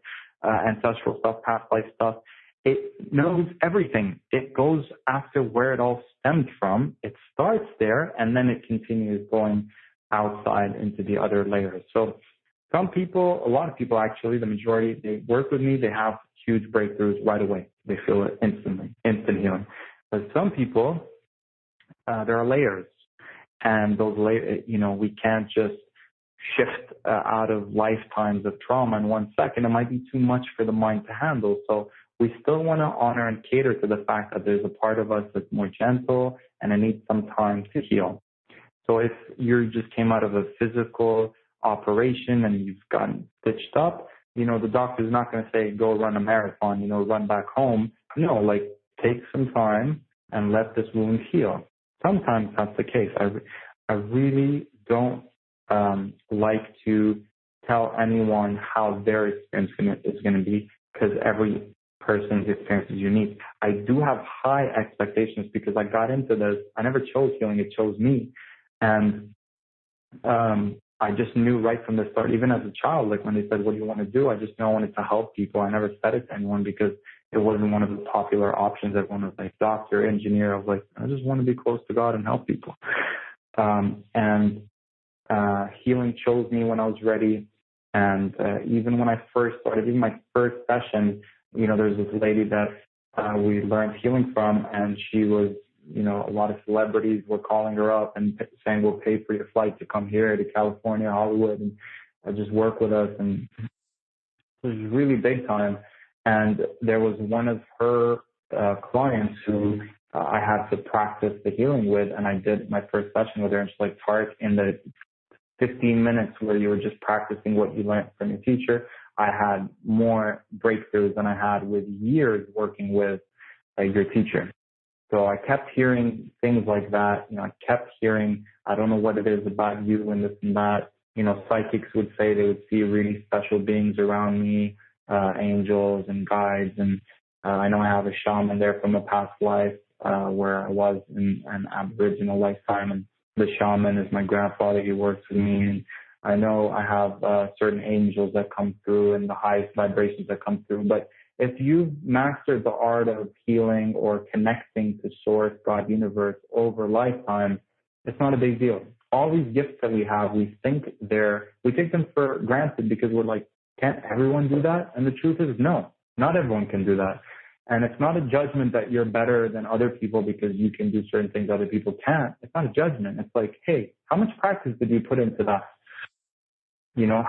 ancestral stuff, past life stuff. It knows everything. It goes after where it all stemmed from. It starts there and then it continues going outside into the other layers. So some people, a lot of people actually, the majority, they work with me, they have huge breakthroughs right away. They feel it instantly, instant healing. But some people, there are layers. And those layers, we can't just shift out of lifetimes of trauma in 1 second. It might be too much for the mind to handle. So we still want to honor and cater to the fact that there's a part of us that's more gentle and it needs some time to heal. So if you just came out of a physical operation and you've gotten stitched up, the doctor's not going to say, go run a marathon, run back home. No, take some time and let this wound heal. Sometimes that's the case. I really don't like to tell anyone how their experience is going to be because every person's experience is unique. I do have high expectations because I got into this. I never chose healing. It chose me. And I just knew right from the start, even as a child, when they said, what do you want to do? I just knew I wanted to help people. I never said it to anyone because it wasn't one of the popular options. Everyone was like doctor, engineer. I was like, I just want to be close to God and help people. Healing chose me when I was ready. And even when I first started, even my first session, there's this lady that we learned healing from, and she was, a lot of celebrities were calling her up and saying, we'll pay for your flight to come here to California, Hollywood, and just work with us. And it was really big time. And there was one of her clients who I had to practice the healing with, and I did my first session with her, and she's like, Tarek, in the 15 minutes where you were just practicing what you learned from your teacher, I had more breakthroughs than I had with years working with your teacher. So I kept hearing things like that. I kept hearing, I don't know what it is about you and this and that. Psychics would say they would see really special beings around me, angels and guides. And I know I have a shaman there from a past life where I was in an Aboriginal lifetime. And the shaman is my grandfather. He works with me. I know I have certain angels that come through and the highest vibrations that come through. But if you've mastered the art of healing or connecting to source, God, universe over lifetime, it's not a big deal. All these gifts that we have, we take them for granted because we're like, can't everyone do that? And the truth is, no, not everyone can do that. And it's not a judgment that you're better than other people because you can do certain things other people can't. It's not a judgment. It's like, hey, how much practice did you put into that? You know,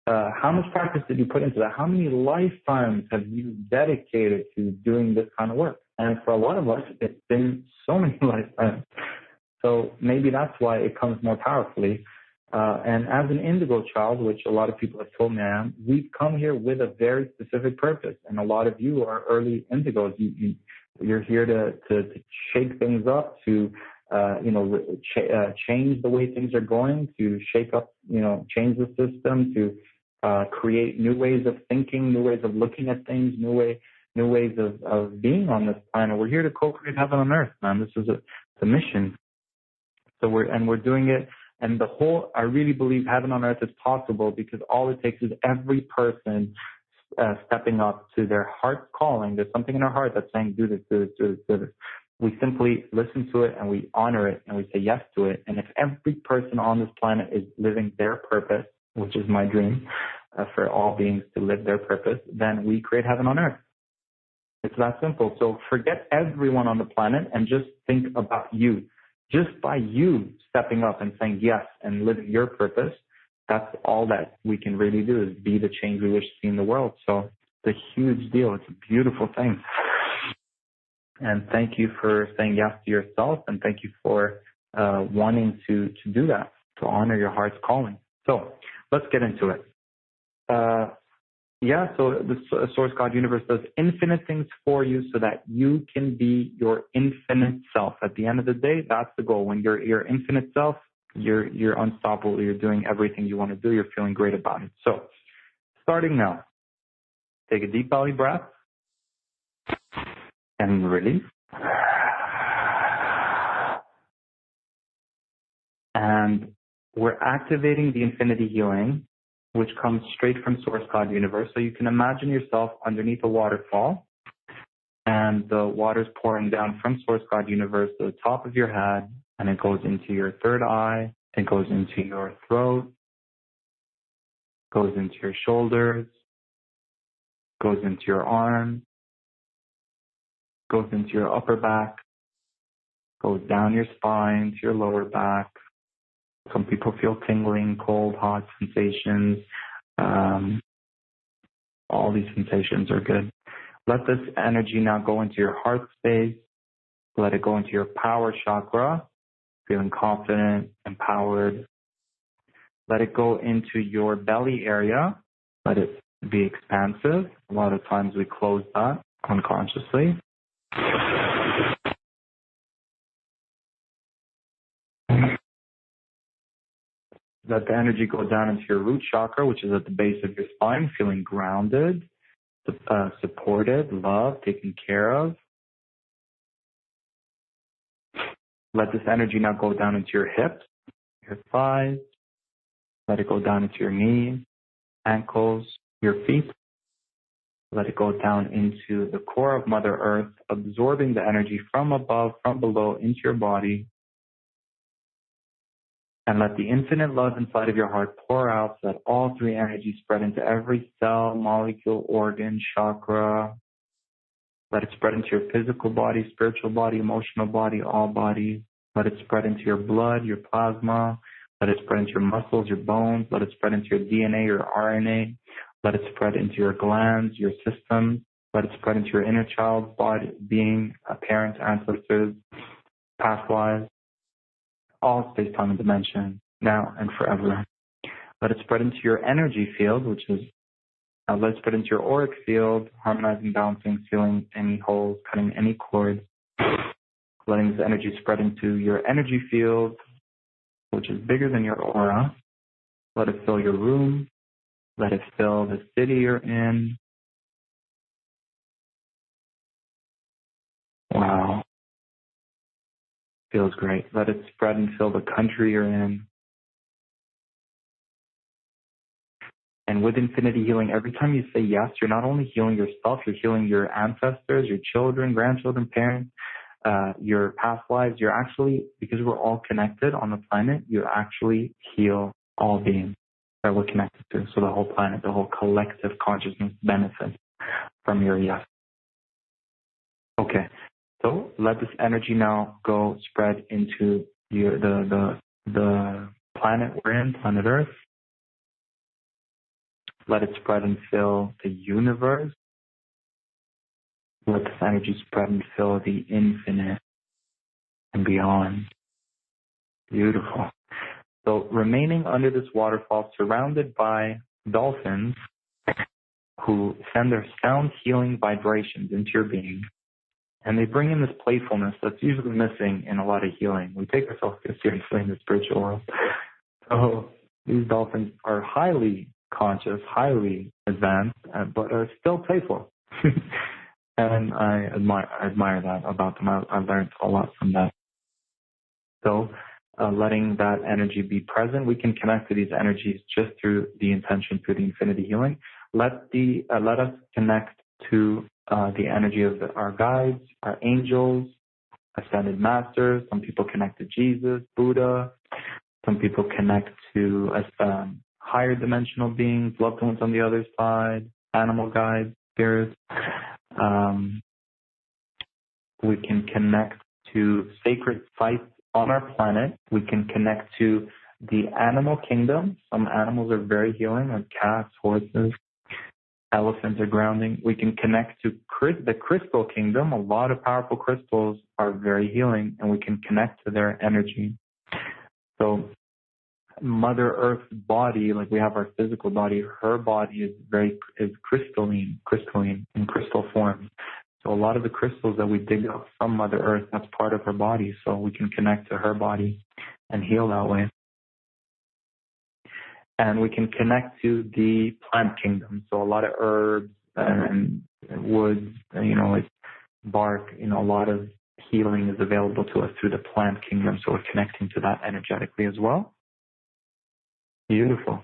how much practice did you put into that? How many lifetimes have you dedicated to doing this kind of work? And for a lot of us, it's been so many lifetimes. So maybe that's why it comes more powerfully. And as an indigo child, which a lot of people have told me I am, we've come here with a very specific purpose. And a lot of you are early indigos. You're here to shake things up, to change the way things are going, to shake up, change the system, to create new ways of thinking, new ways of looking at things, new ways of being on this planet. We're here to co-create heaven on earth, man. This is a mission. So we're doing it. And I really believe heaven on earth is possible because all it takes is every person stepping up to their heart's calling. There's something in our heart that's saying, do this, do this, do this, do this. We simply listen to it and we honor it and we say yes to it. And if every person on this planet is living their purpose, which is my dream for all beings to live their purpose, then we create heaven on earth. It's that simple. So forget everyone on the planet and just think about you. Just by you stepping up and saying yes and living your purpose, that's all that we can really do, is be the change we wish to see in the world. So it's a huge deal. It's a beautiful thing. And thank you for saying yes to yourself, and thank you for wanting to do that, to honor your heart's calling. So let's get into it. So the Source God Universe does infinite things for you so that you can be your infinite self. At the end of the day, that's the goal. When you're your infinite self, you're unstoppable. You're doing everything you want to do. You're feeling great about it. So starting now, take a deep belly breath and release. And we're activating the infinity healing, which comes straight from Source God Universe. So you can imagine yourself underneath a waterfall, and the water's pouring down from Source God Universe to the top of your head, and it goes into your third eye, it goes into your throat, goes into your shoulders, goes into your arms, goes into your upper back, goes down your spine to your lower back. Some people feel tingling, cold, hot sensations. All these sensations are good. Let this energy now go into your heart space. Let it go into your power chakra, feeling confident, empowered. Let it go into your belly area. Let it be expansive. A lot of times we close that unconsciously. Let the energy go down into your root chakra, which is at the base of your spine, feeling grounded, supported, loved, taken care of. Let this energy now go down into your hips, your thighs. Let it go down into your knees, ankles, your feet. Let it go down into the core of Mother Earth, absorbing the energy from above, from below, into your body. And let the infinite love inside of your heart pour out so that all three energies spread into every cell, molecule, organ, chakra. Let it spread into your physical body, spiritual body, emotional body, all bodies. Let it spread into your blood, your plasma. Let it spread into your muscles, your bones. Let it spread into your DNA, your RNA. Let it spread into your glands, your systems. Let it spread into your inner child's body, being, parents, ancestors, past lives. All space, time, and dimension, now and forever. Let it spread into your energy field, which is, let it spread into your auric field, harmonizing, balancing, sealing any holes, cutting any cords. Letting this energy spread into your energy field, which is bigger than your aura. Let it fill your room. Let it fill the city you're in. Wow. Feels great. Let it spread and fill the country you're in. And with infinity healing, every time you say yes, you're not only healing yourself, you're healing your ancestors, your children, grandchildren, parents, your past lives. You're actually, because we're all connected on the planet, you actually heal all beings that we're connected to. So the whole planet, the whole collective consciousness benefits from your yes. Okay, so let this energy now go spread into the planet we're in, planet Earth. Let it spread and fill the universe. Let this energy spread and fill the infinite and beyond. Beautiful. So remaining under this waterfall, surrounded by dolphins who send their sound healing vibrations into your being. And they bring in this playfulness that's usually missing in a lot of healing. We take ourselves too seriously in the spiritual world. So these dolphins are highly conscious, highly advanced, but are still playful. And I admire that about them. I learned a lot from that. So letting that energy be present, we can connect to these energies just through the intention, through the infinity healing. Let us connect to the energy of our guides, our angels, ascended masters. Some people connect to Jesus, Buddha. Some people connect to higher dimensional beings, loved ones on the other side, animal guides, spirits. We can connect to sacred sites on our planet. We can connect to the animal kingdom. Some animals are very healing, like cats, horses. Elephants are grounding. We can connect to the crystal kingdom. A lot of powerful crystals are very healing, and we can connect to their energy. So Mother Earth's body, like we have our physical body, her body is crystalline in crystal form. So a lot of the crystals that we dig up from Mother Earth, that's part of her body. So we can connect to her body and heal that way. And we can connect to the plant kingdom. So a lot of herbs and woods, like bark, a lot of healing is available to us through the plant kingdom. So we're connecting to that energetically as well. Beautiful.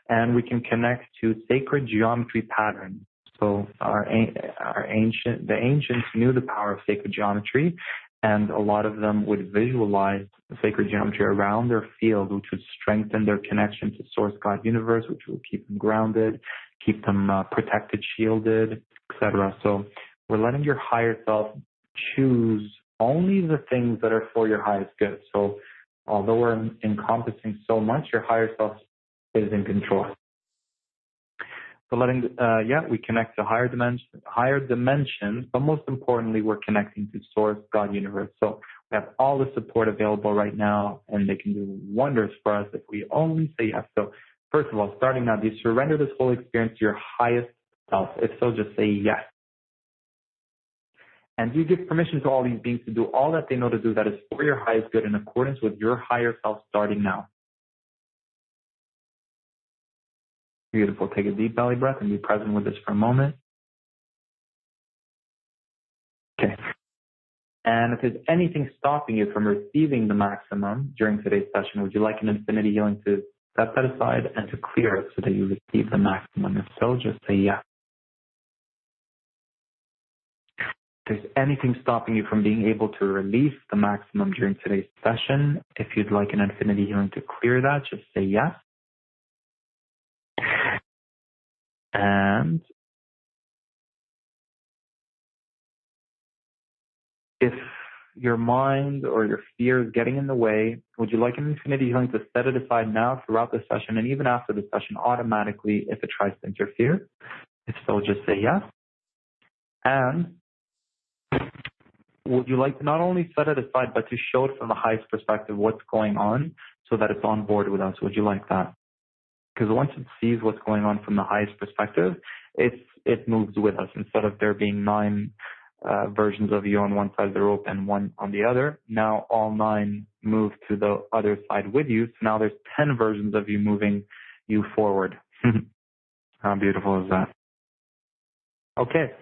And we can connect to sacred geometry patterns. So the ancients knew the power of sacred geometry, and a lot of them would visualize the sacred geometry around their field, which would strengthen their connection to Source God Universe, which will keep them grounded, keep them protected, shielded, etc. So we're letting your higher self choose only the things that are for your highest good. So although we're encompassing so much, your higher self is in control. So we connect to higher dimensions, but most importantly, we're connecting to Source, God, Universe. So we have all the support available right now, and they can do wonders for us if we only say yes. So first of all, starting now, do you surrender this whole experience to your highest self? If so, just say yes. And do you give permission to all these beings to do all that they know to do that is for your highest good in accordance with your higher self starting now? Beautiful. Take a deep belly breath and be present with this for a moment. Okay. And if there's anything stopping you from receiving the maximum during today's session, would you like an infinity healing to set that aside and to clear it so that you receive the maximum? If so, just say yes. If there's anything stopping you from being able to release the maximum during today's session, if you'd like an infinity healing to clear that, just say yes. And if your mind or your fear is getting in the way, would you like an infinity healing to set it aside now throughout the session and even after the session automatically if it tries to interfere? If so, just say yes. And would you like to not only set it aside, but to show it from the highest perspective what's going on so that it's on board with us? Would you like that? Because once it sees what's going on from the highest perspective, it moves with us. Instead of there being 9 versions of you on one side of the rope and one on the other, now all 9 move to the other side with you. So now there's 10 versions of you moving you forward. How beautiful is that? Okay,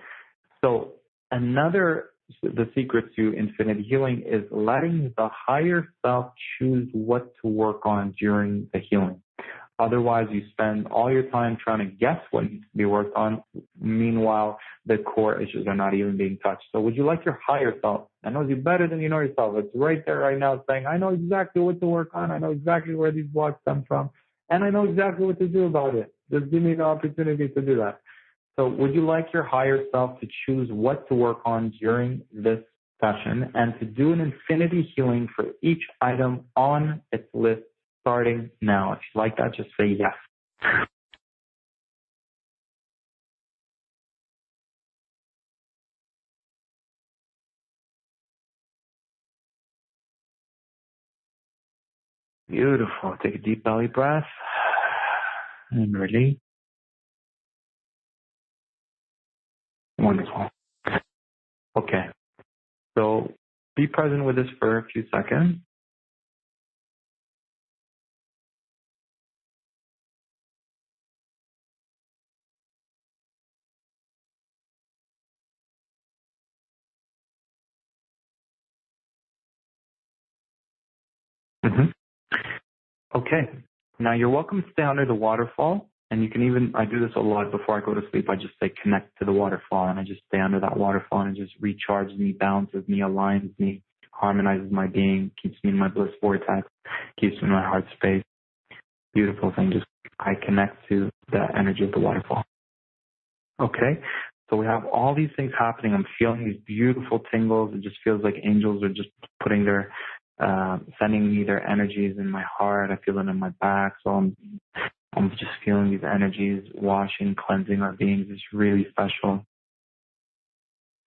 so the secret to infinity healing is letting the higher self choose what to work on during the healing. Otherwise, you spend all your time trying to guess what needs to be worked on. Meanwhile, the core issues are not even being touched. So would you like your higher self that knows you better than you know yourself? It's right there right now saying, I know exactly what to work on. I know exactly where these blocks come from. And I know exactly what to do about it. Just give me the opportunity to do that. So would you like your higher self to choose what to work on during this session and to do an infinity healing for each item on its list starting now? If you like that, just say yes. Beautiful. Take a deep belly breath and release. Wonderful. Okay. So be present with this for a few seconds. Okay. Now you're welcome to stay under the waterfall. And you can even, I do this a lot before I go to sleep. I just say connect to the waterfall and I just stay under that waterfall and it just recharges me, balances me, aligns me, harmonizes my being, keeps me in my bliss vortex, keeps me in my heart space. Beautiful thing. Just I connect to the energy of the waterfall. Okay. So we have all these things happening. I'm feeling these beautiful tingles. It just feels like angels are just putting their, sending me their energies in my heart. I feel it in my back. So I'm just feeling these energies washing, cleansing our beings. It's really special.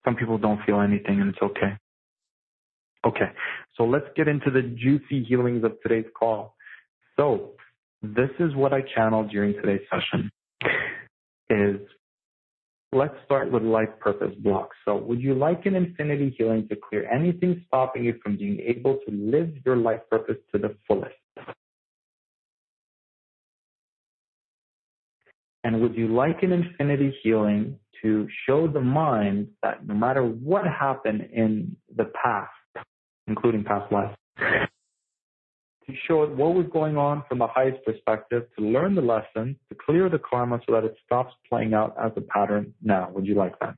Some people don't feel anything and it's okay. Okay. So let's get into the juicy healings of today's call. So this is what I channeled during today's session is let's start with life purpose blocks. So would you like an infinity healing to clear anything stopping you from being able to live your life purpose to the fullest? And would you like an infinity healing to show the mind that no matter what happened in the past, including past lives, to show it what was going on from the highest perspective, to learn the lesson, to clear the karma so that it stops playing out as a pattern now? Would you like that?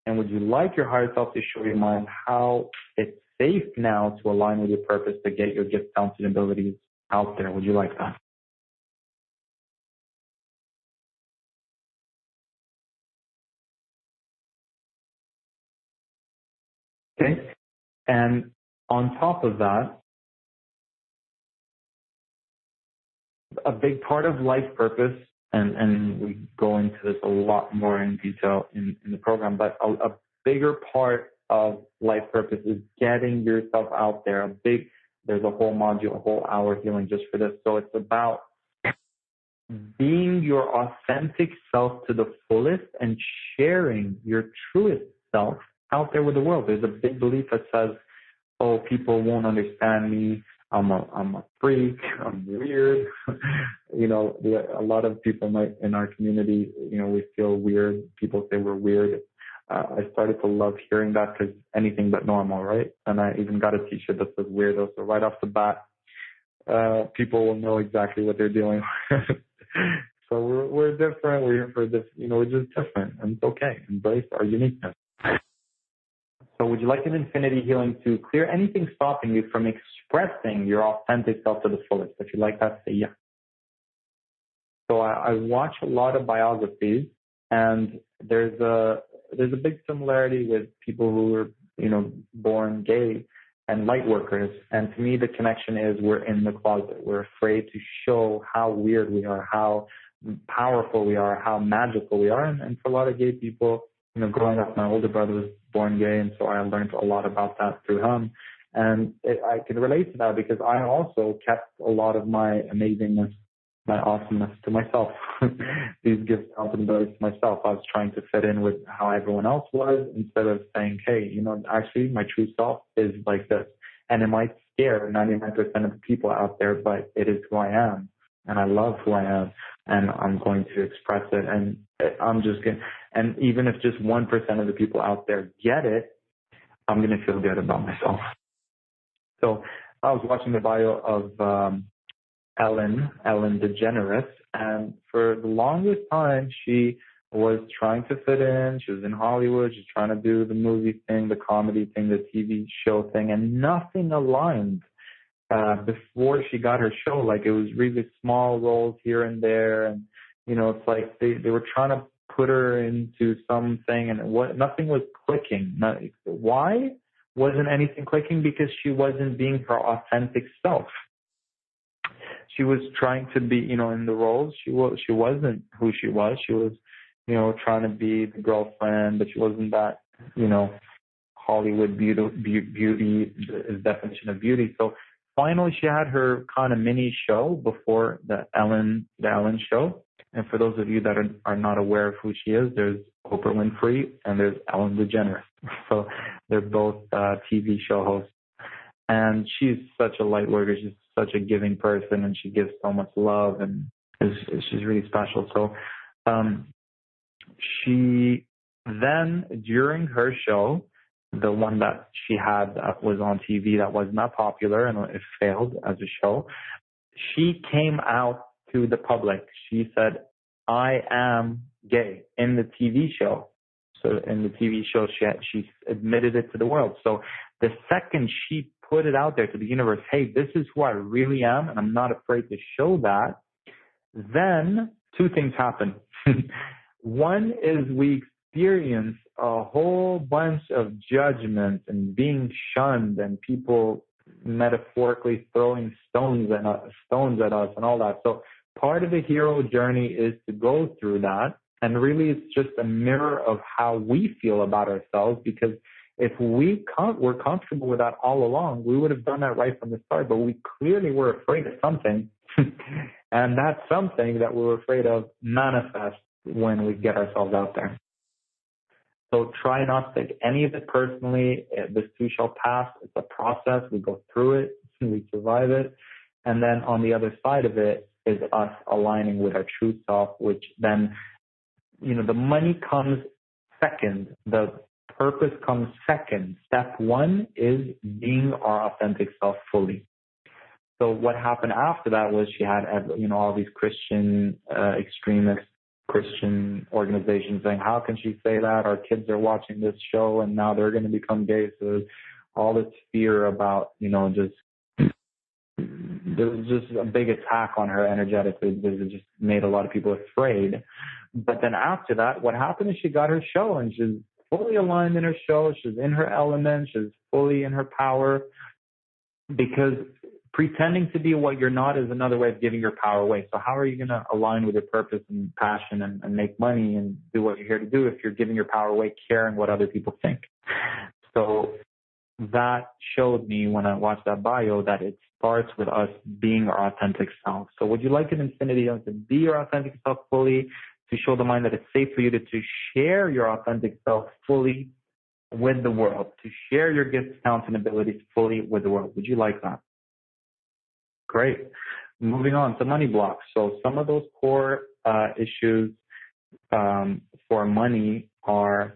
And would you like your higher self to show your mind how it's safe now to align with your purpose to get your gift, talents, and abilities out there? Would you like that? Okay. And on top of that, a big part of life purpose, and we go into this a lot more in detail in the program, but a bigger part of life purpose is getting yourself out there. There's a whole module, a whole hour healing just for this. So it's about being your authentic self to the fullest and sharing your truest self out there with the world. There's a big belief that says, oh, people won't understand me. I'm a freak. I'm weird. A lot of people in our community, we feel weird. People say we're weird. I started to love hearing that because anything but normal, right? And I even got a t-shirt that says weirdo. So right off the bat, people will know exactly what they're doing. So we're different. We're here for this. We're just different, and it's okay. Embrace our uniqueness. So would you like an infinity healing to clear anything stopping you from expressing your authentic self to the fullest? If you like that, say yes. So I watch a lot of biographies, and there's a big similarity with people who were, born gay and light workers. And to me, the connection is we're in the closet. We're afraid to show how weird we are, how powerful we are, how magical we are. And for a lot of gay people, growing up, my older brother was born gay, and so I learned a lot about that through him. And I can relate to that because I also kept a lot of my amazingness, my awesomeness to myself. These gifts, talents, and abilities to myself. I was trying to fit in with how everyone else was instead of saying, hey, actually my true self is like this. And it might scare 99% of the people out there, but it is who I am. And I love who I am. And I'm going to express it. And and even if just 1% of the people out there get it, I'm going to feel good about myself. So I was watching the bio of Ellen DeGeneres, and for the longest time, she was trying to fit in. She was in Hollywood. She's trying to do the movie thing, the comedy thing, the TV show thing, and nothing aligned before she got her show. Like, it was really small roles here and there, and it's like they were trying to put her into something, and nothing was clicking. Why wasn't anything clicking? Because she wasn't being her authentic self. She was trying to be, in the roles. She wasn't who she was. She was, trying to be the girlfriend, but she wasn't that, Hollywood beauty, the definition of beauty. So finally, she had her kind of mini show before the Ellen show. And for those of you that are not aware of who she is, there's Oprah Winfrey and there's Ellen DeGeneres. So they're both TV show hosts. And she's such a light worker. She's such a giving person, and she gives so much love, and she's really special. So she then, during her show, the one that she had that was on TV that was not popular and it failed as a show, she came out to the public. She said, "I am gay," in the TV show. So in the TV show, she admitted it to the world. So the second she put it out there to the universe, hey, this is who I really am, and I'm not afraid to show that, then two things happen. One is we experience a whole bunch of judgments and being shunned and people metaphorically throwing stones at us and all that. So part of the hero journey is to go through that. And really, it's just a mirror of how we feel about ourselves, because if we're comfortable with that all along, we would have done that right from the start. But we clearly were afraid of something. And that something that we were afraid of manifests when we get ourselves out there. So try not to take any of it personally. This too shall pass. It's a process. We go through it. We survive it. And then on the other side of it is us aligning with our true self, which then, the money comes second. The purpose comes second. Step one is being our authentic self fully. So what happened after that was she had, all these Christian, extremist Christian organizations saying, how can she say that? Our kids are watching this show and now they're going to become gay. So all this fear about, there was just a big attack on her energetically because it just made a lot of people afraid. But then after that, what happened is she got her show and she's fully aligned in her show. She's in her element. She's fully in her power, because pretending to be what you're not is another way of giving your power away. So how are you going to align with your purpose and passion and make money and do what you're here to do if you're giving your power away, caring what other people think? So that showed me when I watched that bio that it starts with us being our authentic self. So would you like an infinity to be your authentic self fully, to show the mind that it's safe for you to share your authentic self fully with the world, to share your gifts, talents, and abilities fully with the world? Would you like that? Great. Moving on to money blocks. So some of those core issues for money are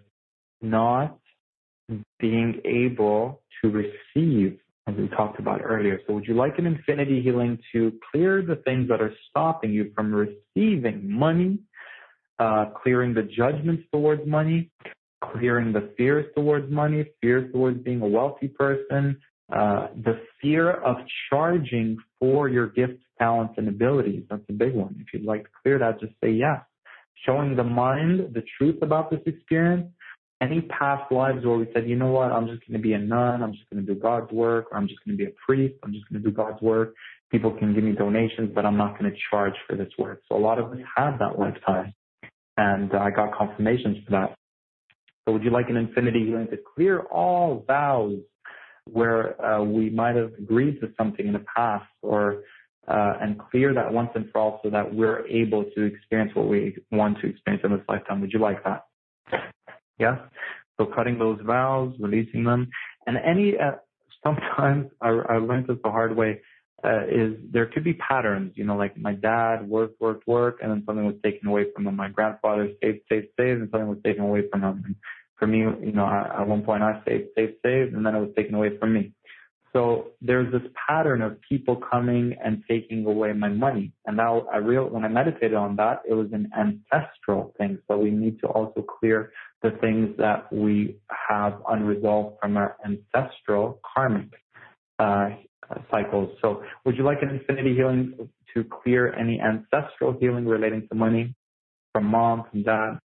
not being able to receive, as we talked about earlier. So would you like an infinity healing to clear the things that are stopping you from receiving money, clearing the judgments towards money, clearing the fears towards money, fears towards being a wealthy person, the fear of charging for your gifts, talents, and abilities? That's a big one. If you'd like to clear that, just say yes. Showing the mind the truth about this experience. Any past lives where we said, you know what, I'm just going to be a nun, I'm just going to do God's work, or I'm just going to be a priest, I'm just going to do God's work. People can give me donations, but I'm not going to charge for this work. So a lot of us had that lifetime, and I got confirmations for that. So would you like an infinity healing to clear all vows where we might have agreed to something in the past, or and clear that once and for all so that we're able to experience what we want to experience in this lifetime? Would you like that? Yes? So cutting those vows, releasing them. And sometimes I learned this the hard way, is there could be patterns, like my dad worked, and then something was taken away from him. My grandfather saved, and something was taken away from him. And for me, at one point I saved, and then it was taken away from me. So there's this pattern of people coming and taking away my money. And now when I meditated on that, it was an ancestral thing. So we need to also clear the things that we have unresolved from our ancestral karmic cycles. So would you like an infinity healing to clear any ancestral healing relating to money from mom, from dad,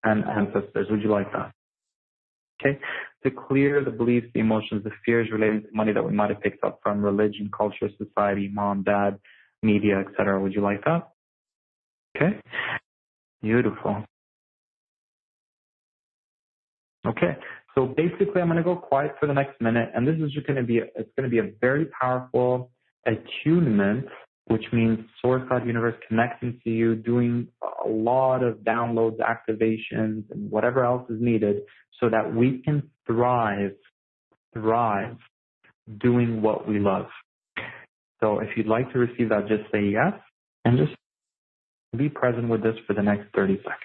and ancestors? Would you like that? Okay. To clear the beliefs, the emotions, the fears relating to money that we might have picked up from religion, culture, society, mom, dad, media, etc. Would you like that? Okay. Beautiful. Okay. So basically, I'm going to go quiet for the next minute, and this is just going to be a very powerful attunement, which means source, God, universe connecting to you, doing a lot of downloads, activations, and whatever else is needed so that we can thrive doing what we love. So if you'd like to receive that, just say yes, and just be present with this for the next 30 seconds.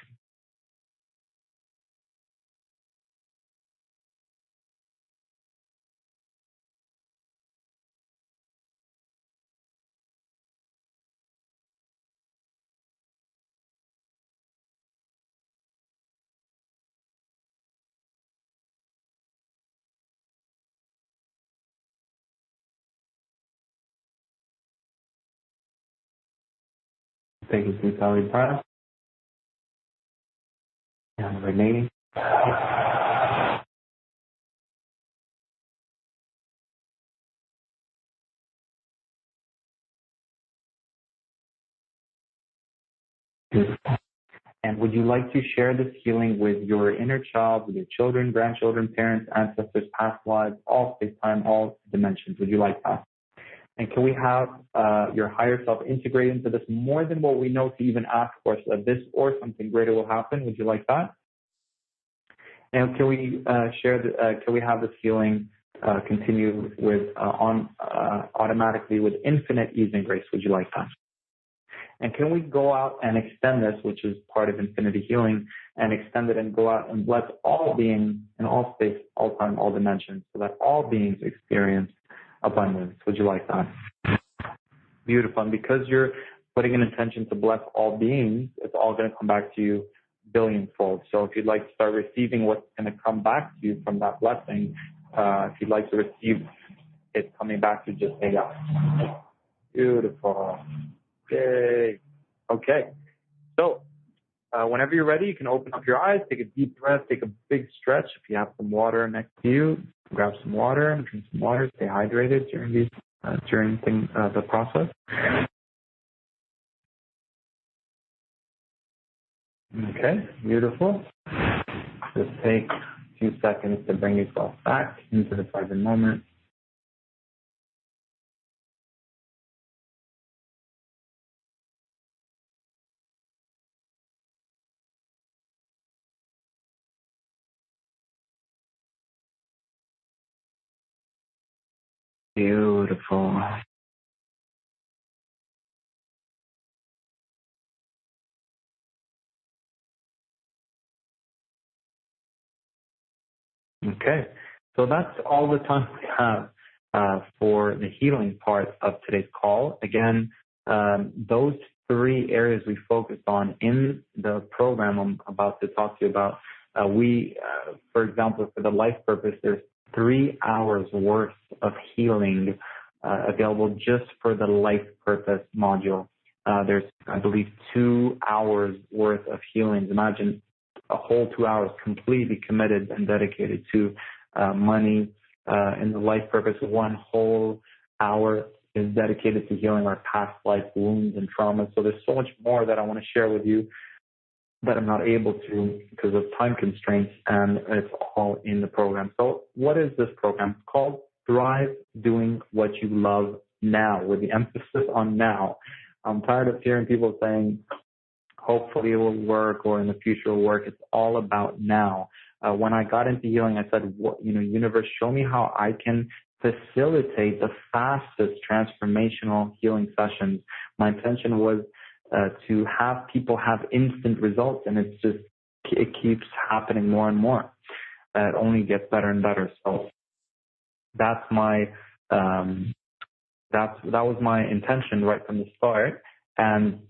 Take a deep belly breath. And remaining. Beautiful. And would you like to share this healing with your inner child, with your children, grandchildren, parents, ancestors, past lives, all space-time, all dimensions? Would you like that? And can we have your higher self integrate into this more than what we know to even ask for, so that this or something greater will happen? Would you like that? And can we can we have this healing continue with automatically with infinite ease and grace? Would you like that? And can we go out and extend this, which is part of infinity healing, and extend it and go out and bless all beings in all space, all time, all dimensions, so that all beings experience abundance? Would you like that? Beautiful. And because you're putting an intention to bless all beings, it's all going to come back to you billionfold. So if you'd like to start receiving what's going to come back to you from that blessing, if you'd like to receive it coming back to you, just say yes. Beautiful. Yay. Okay. So whenever you're ready, you can open up your eyes, take a deep breath, take a big stretch. If you have some water next to you, grab some water, drink some water, stay hydrated during the process. Okay, beautiful. Just take a few seconds to bring yourself back into the present moment. Beautiful. Okay, so that's all the time we have for the healing part of today's call. Again, those three areas we focused on in the program I'm about to talk to you about. For example, for the life purpose, there's 3 hours worth of healing available just for the life purpose module. There's, I believe, 2 hours worth of healings. Imagine a whole 2 hours completely committed and dedicated to money. In the life purpose, 1 whole hour is dedicated to healing our past life wounds and traumas. So there's so much more that I want to share with you that I'm not able to because of time constraints, and it's all in the program. So what is this program? It's called Thrive Doing What You Love Now, with the emphasis on now. I'm tired of hearing people saying, hopefully it will work, or in the future it will work. It's all about now. When I got into healing, I said, universe, show me how I can facilitate the fastest transformational healing sessions. My intention was to have people have instant results, and it keeps happening more and more. It only gets better and better. So That's my that was my intention right from the start. And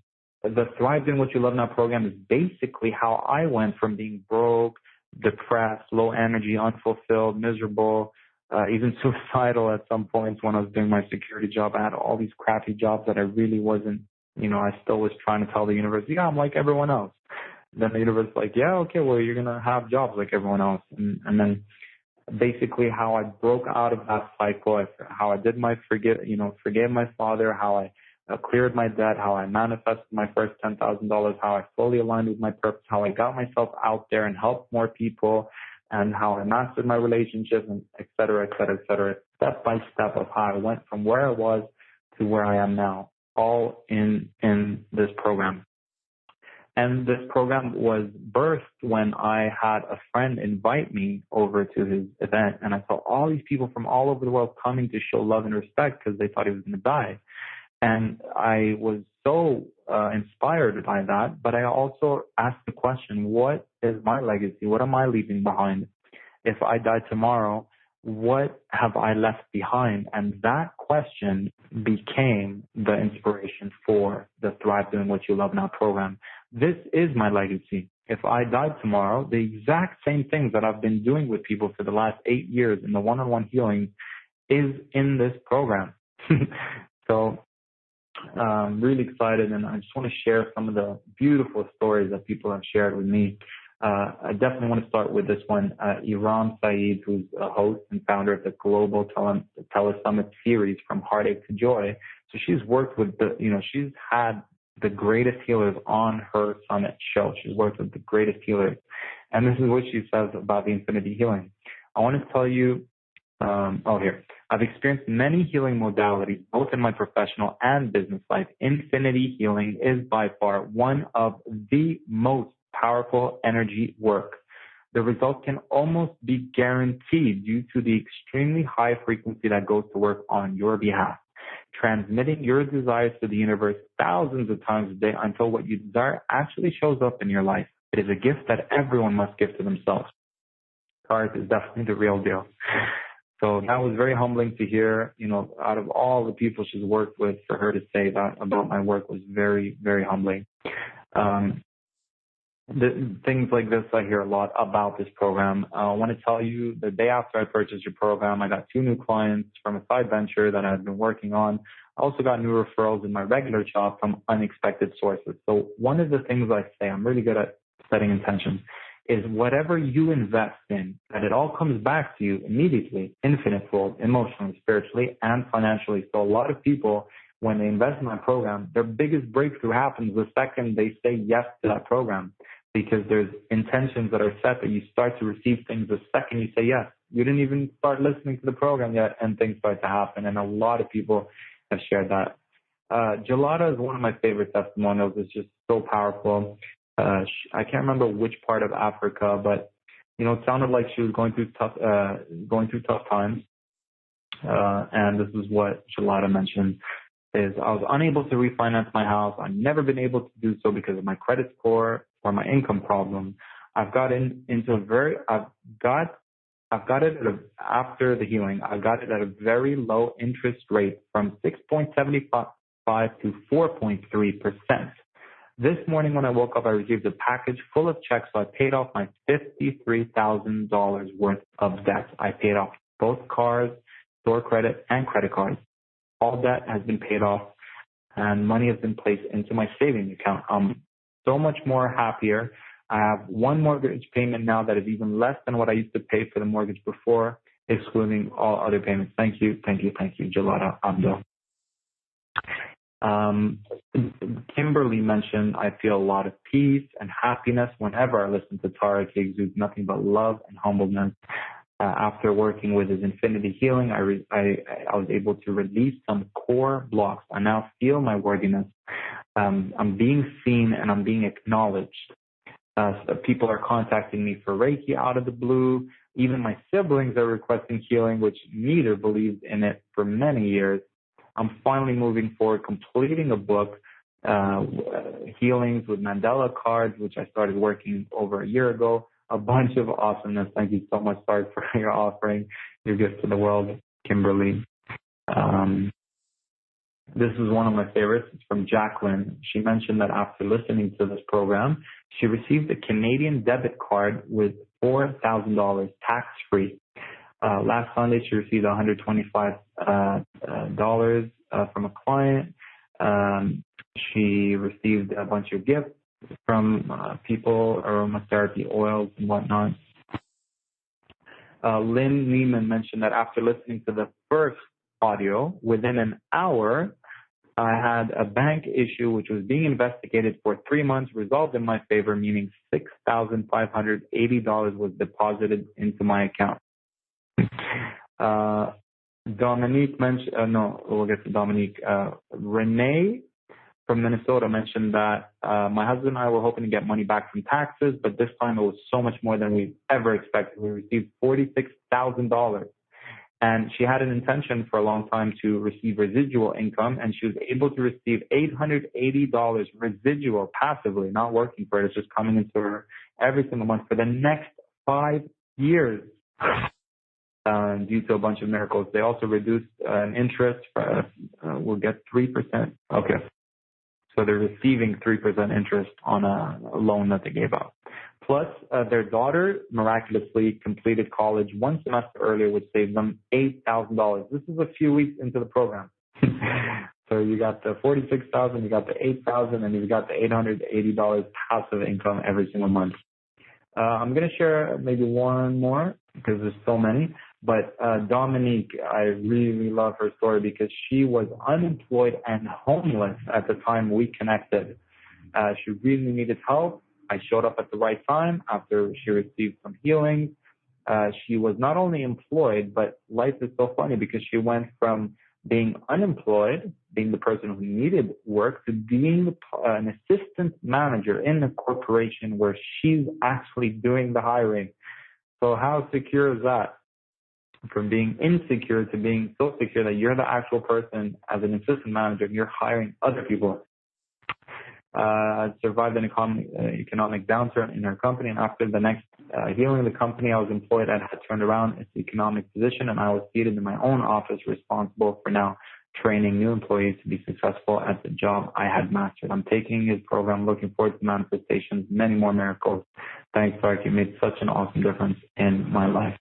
the Thrive Doing What You Love Now program is basically how I went from being broke, depressed, low energy, unfulfilled, miserable, even suicidal at some points when I was doing my security job. I had all these crappy jobs that I really wasn't, I still was trying to tell the universe, yeah, I'm like everyone else. Then the universe was like, yeah, okay, well, you're going to have jobs like everyone else. And then basically how I broke out of that cycle, how I did my forgave my father, how I cleared my debt, how I manifested my first $10,000, how I fully aligned with my purpose, how I got myself out there and helped more people, and how I mastered my relationships, and et cetera, step by step of how I went from where I was to where I am now, all in this program. And this program was birthed when I had a friend invite me over to his event, and I saw all these people from all over the world coming to show love and respect because they thought he was going to die. And I was so inspired by that, but I also asked the question, what is my legacy? What am I leaving behind? If I die tomorrow, what have I left behind? And that question became the inspiration for the Thrive Doing What You Love Now program. This is my legacy. If I died tomorrow, the exact same things that I've been doing with people for the last 8 years in the one-on-one healing is in this program. So I'm really excited, and I just want to share some of the beautiful stories that people have shared with me. I definitely want to start with this one. Iram Saeed, who's a host and founder of the Global Telesummit series From Heartache to Joy. So she's worked with she's had the greatest healers on her summit show. She's worked with the greatest healers. And this is what she says about the infinity healing. I want to tell you, here. I've experienced many healing modalities, both in my professional and business life. Infinity healing is by far one of the most powerful energy work. The result can almost be guaranteed due to the extremely high frequency that goes to work on your behalf, transmitting your desires to the universe thousands of times a day until what you desire actually shows up in your life. It is a gift that everyone must give to themselves. Tarek is definitely the real deal. So that was very humbling to hear, out of all the people she's worked with, for her to say that about my work was very, very humbling. Things like this, I hear a lot about this program. I want to tell you, the day after I purchased your program, I got 2 new clients from a side venture that I've been working on. I also got new referrals in my regular job from unexpected sources. So one of the things I say, I'm really good at setting intentions, is whatever you invest in, that it all comes back to you immediately, infinite-fold, emotionally, spiritually, and financially. So a lot of people, when they invest in my program, their biggest breakthrough happens the second they say yes to that program, because there's intentions that are set that you start to receive things the second you say yes. You didn't even start listening to the program yet, and things start to happen. And a lot of people have shared that. Gelada is one of my favorite testimonials. It's just so powerful. I can't remember which part of Africa, but it sounded like she was going through tough times. And this is what Gelada mentioned: is I was unable to refinance my house. I've never been able to do so because of my credit score or my income problem. After the healing, I got it at a very low interest rate from 6.75 to 4.3%. This morning when I woke up, I received a package full of checks, so I paid off my $53,000 worth of debt. I paid off both cars, store credit, and credit cards. All debt has been paid off, and money has been placed into my savings account. I'm so much more happier. I have one mortgage payment now that is even less than what I used to pay for the mortgage before, excluding all other payments. Thank you, Gelada Abdo. Kimberly mentioned, I feel a lot of peace and happiness whenever I listen to Tarek. He exudes nothing but love and humbleness. After working with his infinity healing, I was able to release some core blocks. I now feel my worthiness. I'm being seen and I'm being acknowledged. So people are contacting me for Reiki out of the blue. Even my siblings are requesting healing, which neither believed in it for many years. I'm finally moving forward, completing a book, Healings with Mandela Cards, which I started working over a year ago. A bunch of awesomeness. Thank you so much, Tarek, for your offering, your gift to the world. Kimberly. This is one of my favorites. It's from Jacqueline. She mentioned that after listening to this program, she received a Canadian debit card with $4,000 tax-free. Last Sunday, she received $125 from a client. She received a bunch of gifts from people, aromatherapy oils and whatnot. Lynn Neiman mentioned that after listening to the first audio, within an hour, I had a bank issue which was being investigated for 3 months, resolved in my favor, meaning $6,580 was deposited into my account. Dominique mentioned, we'll get to Dominique. Renee from Minnesota mentioned that my husband and I were hoping to get money back from taxes, but this time it was so much more than we ever expected. We received $46,000. And she had an intention for a long time to receive residual income, and she was able to receive $880 residual passively, not working for it. It's just coming into her every single month for the next 5 years due to a bunch of miracles. They also reduced interest. We'll get 3%. Okay. So they're receiving 3% interest on a loan that they gave out. Plus, their daughter miraculously completed college 1 semester earlier, which saved them $8,000. This is a few weeks into the program. So you got the $46,000, you got the $8,000, and you got the $880 passive income every single month. I'm going to share maybe one more because there's so many. But Dominique, I really love her story because she was unemployed and homeless at the time we connected. She really needed help. I showed up at the right time after she received some healing. She was not only employed, but life is so funny because she went from being unemployed, being the person who needed work, to being an assistant manager in a corporation where she's actually doing the hiring. So how secure is that? From being insecure to being so secure that you're the actual person as an assistant manager and you're hiring other people. Survived an economic downturn in her company, and after the next healing the company I was employed at had turned around its economic position, and I was seated in my own office responsible for now training new employees to be successful at the job I had mastered. I'm taking his program, looking forward to manifestations, many more miracles. Thanks, Tarek. You made such an awesome difference in my life.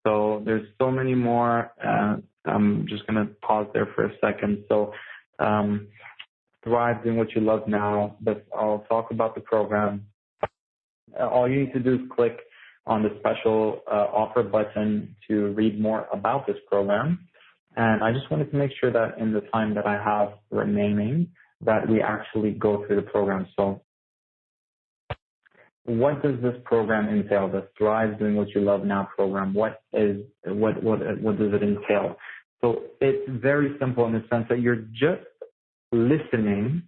So there's so many more. I'm just going to pause there for a second. So thrive doing what you love now, but I'll talk about the program. All you need to do is click on the special offer button to read more about this program. And I just wanted to make sure that in the time that I have remaining, that we actually go through the program. So what does this program entail? The Thrive Doing What You Love Now program. What does it entail? So it's very simple in the sense that you're just listening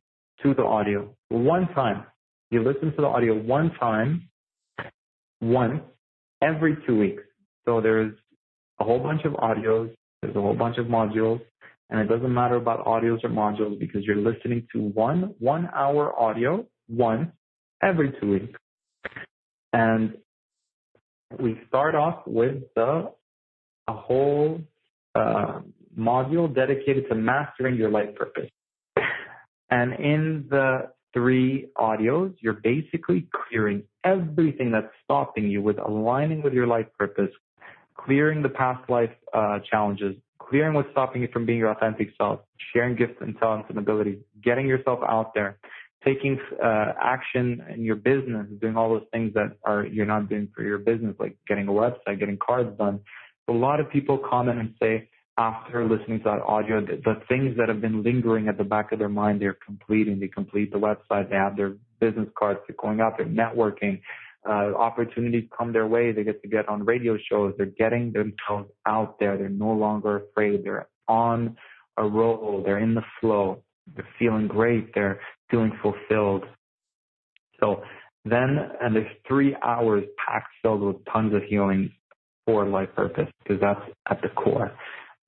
to the audio one time. You listen to the audio one time, once, every 2 weeks. So there's a whole bunch of audios, there's a whole bunch of modules, and it doesn't matter about audios or modules because you're listening to one hour audio once every 2 weeks. And we start off with a whole module dedicated to mastering your life purpose. And in the 3 audios, you're basically clearing everything that's stopping you with aligning with your life purpose, clearing the past life challenges, clearing what's stopping you from being your authentic self, sharing gifts and talents and abilities, getting yourself out there, taking action in your business, doing all those things that you're not doing for your business, like getting a website, getting cards done. A lot of people comment and say, after listening to that audio, the things that have been lingering at the back of their mind, they're completing. They complete the website. They have their business cards. They're going out. They're networking. Opportunities come their way. They get on radio shows. They're getting themselves out there. They're no longer afraid. They're on a roll. They're in the flow. They're feeling great. They're feeling fulfilled. So then, and there's 3 hours packed filled with tons of healing for life purpose, because that's at the core.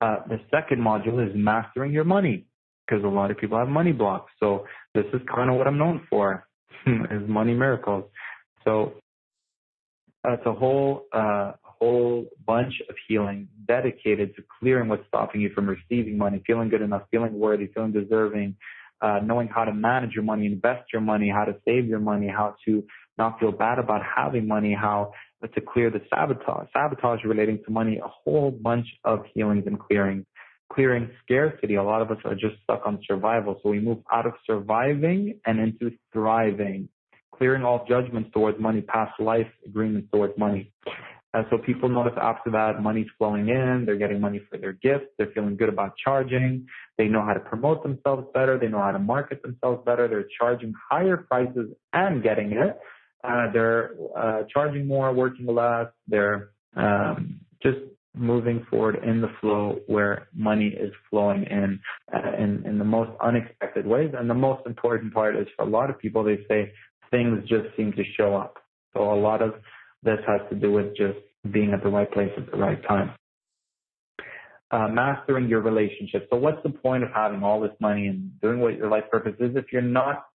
The second module is mastering your money, because a lot of people have money blocks. So this is kind of what I'm known for, is money miracles. So it's a whole whole bunch of healing dedicated to clearing what's stopping you from receiving money, feeling good enough, feeling worthy, feeling deserving, knowing how to manage your money, invest your money, how to save your money, how to not feel bad about having money, how to clear the sabotage relating to money, a whole bunch of healings and clearing scarcity. A lot of us are just stuck on survival. So we move out of surviving and into thriving, clearing all judgments towards money, past life agreements towards money. So people notice after that money's flowing in, they're getting money for their gifts, they're feeling good about charging, they know how to promote themselves better, they know how to market themselves better, they're charging higher prices and getting it. They're charging more, working less, they're just moving forward in the flow where money is flowing in the most unexpected ways. And the most important part is for a lot of people, they say things just seem to show up. So a lot of this has to do with just being at the right place at the right time. Mastering your relationship. So what's the point of having all this money and doing what your life purpose is if you're not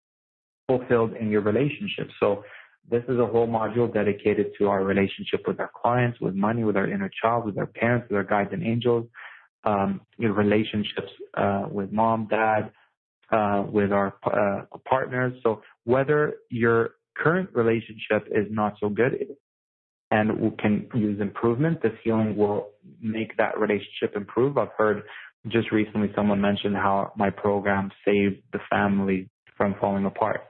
fulfilled in your relationship? So this is a whole module dedicated to our relationship with our clients, with money, with our inner child, with our parents, with our guides and angels, your relationships with mom, dad, with our partners. So whether your current relationship is not so good and we can use improvement, this healing will make that relationship improve. I've heard just recently someone mentioned how my program saved the family from falling apart.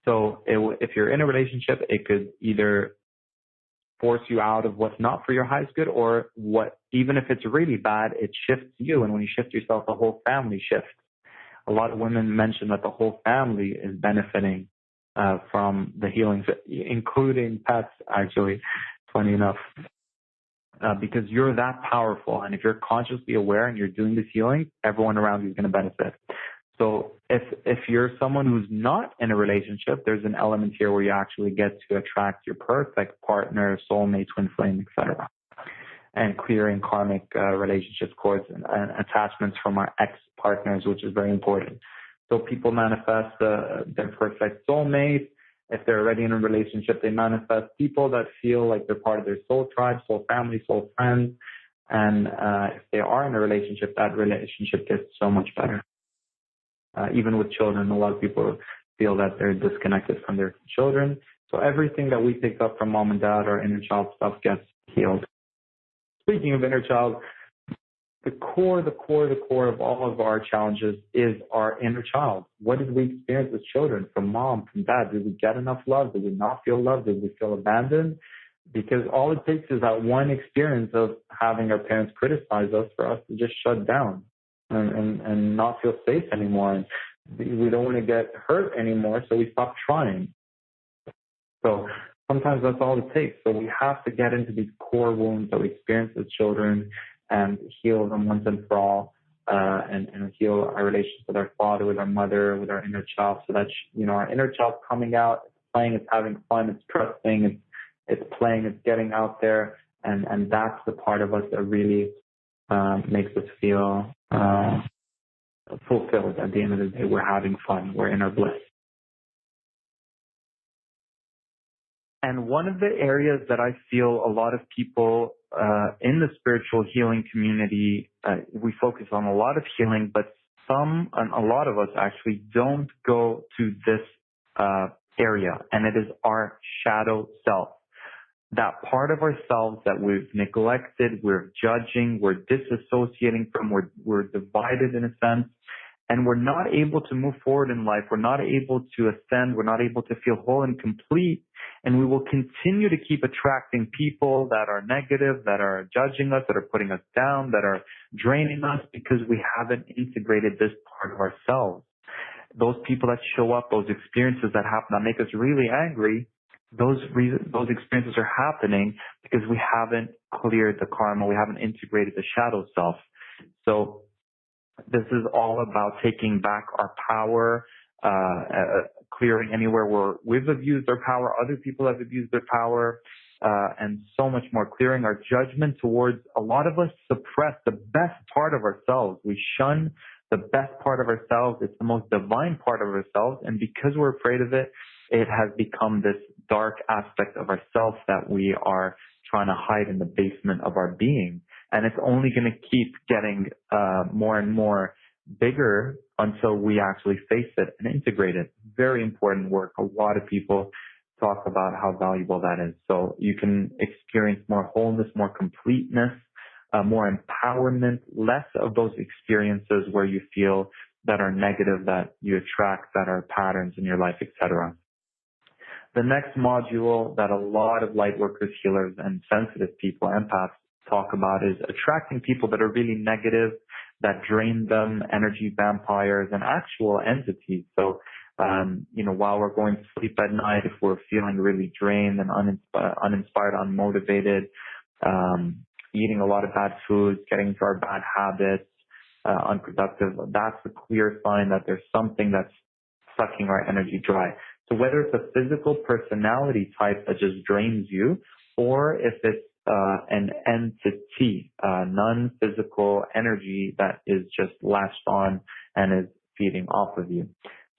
So if you're in a relationship, it could either force you out of what's not for your highest good, or even if it's really bad, it shifts you. And when you shift yourself, the whole family shifts. A lot of women mention that the whole family is benefiting from the healings, including pets, actually, funny enough, because you're that powerful. And if you're consciously aware and you're doing this healing, everyone around you is going to benefit. So if you're someone who's not in a relationship, there's an element here where you actually get to attract your perfect partner, soulmate, twin flame, etc. And clearing karmic relationships, cords, and attachments from our ex-partners, which is very important. So people manifest their perfect soulmate. If they're already in a relationship, they manifest people that feel like they're part of their soul tribe, soul family, soul friends. And if they are in a relationship, that relationship gets so much better. Even with children, a lot of people feel that they're disconnected from their children. So everything that we pick up from mom and dad, our inner child stuff, gets healed. Speaking of inner child, the core of all of our challenges is our inner child. What did we experience as children from mom, from dad? Did we get enough love? Did we not feel loved? Did we feel abandoned? Because all it takes is that one experience of having our parents criticize us for us to just shut down and not feel safe anymore. And we don't want to get hurt anymore, so we stop trying. So sometimes that's all it takes. So we have to get into these core wounds that we experience as children and heal them once and for all, and heal our relationship with our father, with our mother, with our inner child, so that, our inner child coming out, it's playing, it's having fun, it's trusting, it's playing, it's getting out there, and that's the part of us that really makes us feel fulfilled. At the end of the day, we're having fun, we're in our bliss. And one of the areas that I feel a lot of people in the spiritual healing community, we focus on a lot of healing, but a lot of us actually don't go to this area, and it is our shadow self. That part of ourselves that we've neglected, we're judging, we're disassociating from, we're divided in a sense, and we're not able to move forward in life. We're not able to ascend. We're not able to feel whole and complete. And we will continue to keep attracting people that are negative, that are judging us, that are putting us down, that are draining us, because we haven't integrated this part of ourselves. Those people that show up, those experiences that happen that make us really angry, those experiences are happening because we haven't cleared the karma. We haven't integrated the shadow self. So this is all about taking back our power, clearing anywhere where we've abused our power, other people have abused their power, and so much more. Clearing our judgment towards, a lot of us suppress the best part of ourselves. We shun the best part of ourselves. It's the most divine part of ourselves. And because we're afraid of it, it has become this dark aspect of ourself that we are trying to hide in the basement of our being. And it's only going to keep getting more and more bigger until we actually face it and integrate it. Very important work. A lot of people talk about how valuable that is. So you can experience more wholeness, more completeness, more empowerment, less of those experiences where you feel that are negative, that you attract, that are patterns in your life, etc. The next module that a lot of light workers, healers, and sensitive people, empaths, talk about is attracting people that are really negative, that drain them, energy vampires, and actual entities. So, while we're going to sleep at night, if we're feeling really drained and uninspired, unmotivated, eating a lot of bad foods, getting into our bad habits, unproductive, that's a clear sign that there's something that's sucking our energy dry. So whether it's a physical personality type that just drains you, or if it's an entity, non-physical energy that is just latched on and is feeding off of you.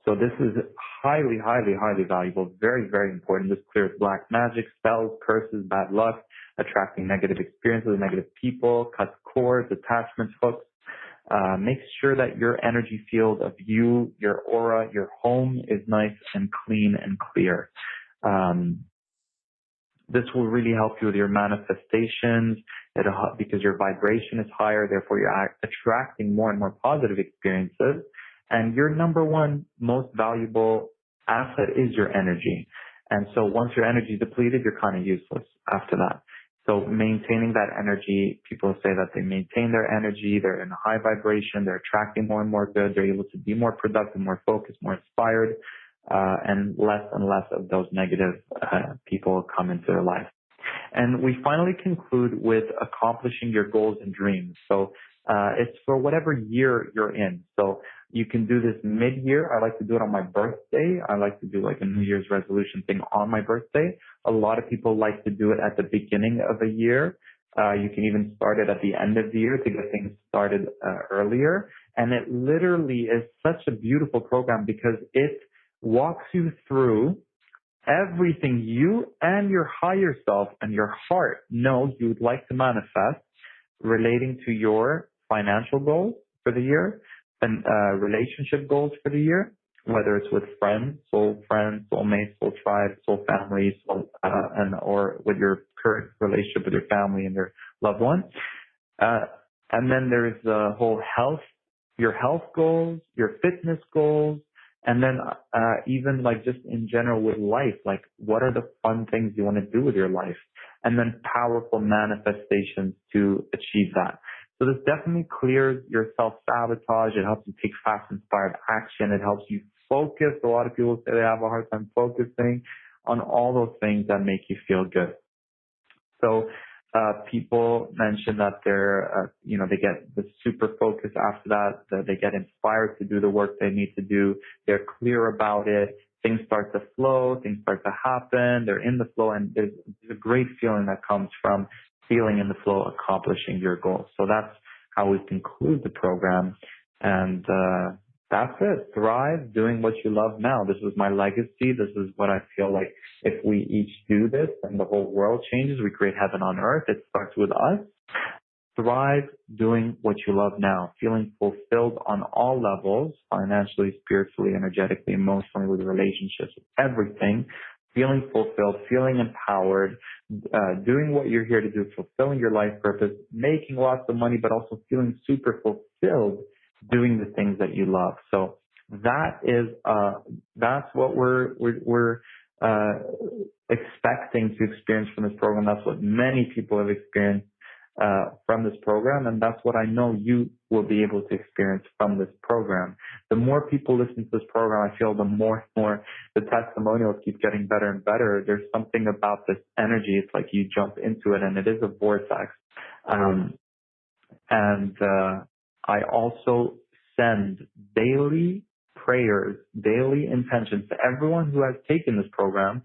So this is highly, highly, highly valuable, very, very important. This clears black magic, spells, curses, bad luck, attracting negative experiences, negative people, cuts cords, attachments, hooks. Make sure that your energy field of you, your aura, your home is nice and clean and clear. This will really help you with your manifestations because your vibration is higher. Therefore, you're attracting more and more positive experiences. And your number one most valuable asset is your energy. And so once your energy is depleted, you're kind of useless after that. So maintaining that energy, people say that they maintain their energy, they're in a high vibration, they're attracting more and more good, they're able to be more productive, more focused, more inspired, and less of those negative people come into their life. And we finally conclude with accomplishing your goals and dreams. So it's for whatever year you're in. So you can do this mid-year. I like to do it on my birthday. I like to do like a New Year's resolution thing on my birthday. A lot of people like to do it at the beginning of a year. You can even start it at the end of the year to get things started earlier. And it literally is such a beautiful program because it walks you through everything you and your higher self and your heart knows you would like to manifest relating to your financial goals for the year and relationship goals for the year, whether it's with friends, soulmates, soul tribe, soul families, or with your current relationship with your family and your loved one. And then there's the whole health, your health goals, your fitness goals, and then even like just in general with life, like what are the fun things you want to do with your life? And then powerful manifestations to achieve that. So this definitely clears your self-sabotage. It helps you take fast, inspired action. It helps you focus. A lot of people say they have a hard time focusing on all those things that make you feel good. So people mention that they're, they get the super focus after that they get inspired to do the work they need to do. They're clear about it. Things start to flow. Things start to happen. They're in the flow, and there's a great feeling that comes from feeling in the flow, accomplishing your goals. So that's how we conclude the program. And that's it. Thrive, doing what you love now. This was my legacy. This is what I feel like if we each do this and the whole world changes, we create heaven on earth. It starts with us. Thrive, doing what you love now, feeling fulfilled on all levels, financially, spiritually, energetically, emotionally, with relationships, everything. Feeling fulfilled, feeling empowered, doing what you're here to do, fulfilling your life purpose, making lots of money, but also feeling super fulfilled doing the things that you love. So that is, that's what we're expecting to experience from this program. That's what many people have experienced from this program, and that's what I know you will be able to experience from this program. The more people listen to this program, I feel the more the testimonials keep getting better and better. There's something about this energy. It's like you jump into it, and it is a vortex. I also send daily prayers, daily intentions to everyone who has taken this program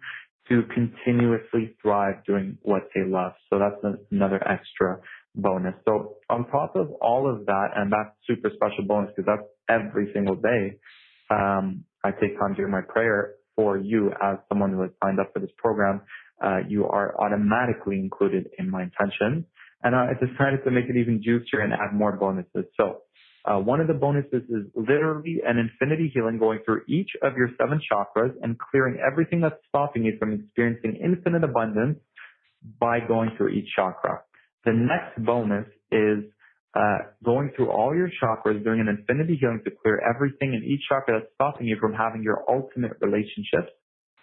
to continuously thrive doing what they love. So that's another extra bonus. So on top of all of that, and that's super special bonus because that's every single day, I take time during my prayer. for you as someone who has signed up for this program. You are automatically included in my intentions. And I decided to make it even juicier and add more bonuses. So one of the bonuses is literally an infinity healing going through each of your 7 chakras and clearing everything that's stopping you from experiencing infinite abundance by going through each chakra. The next bonus is going through all your chakras, doing an infinity healing to clear everything in each chakra that's stopping you from having your ultimate relationships.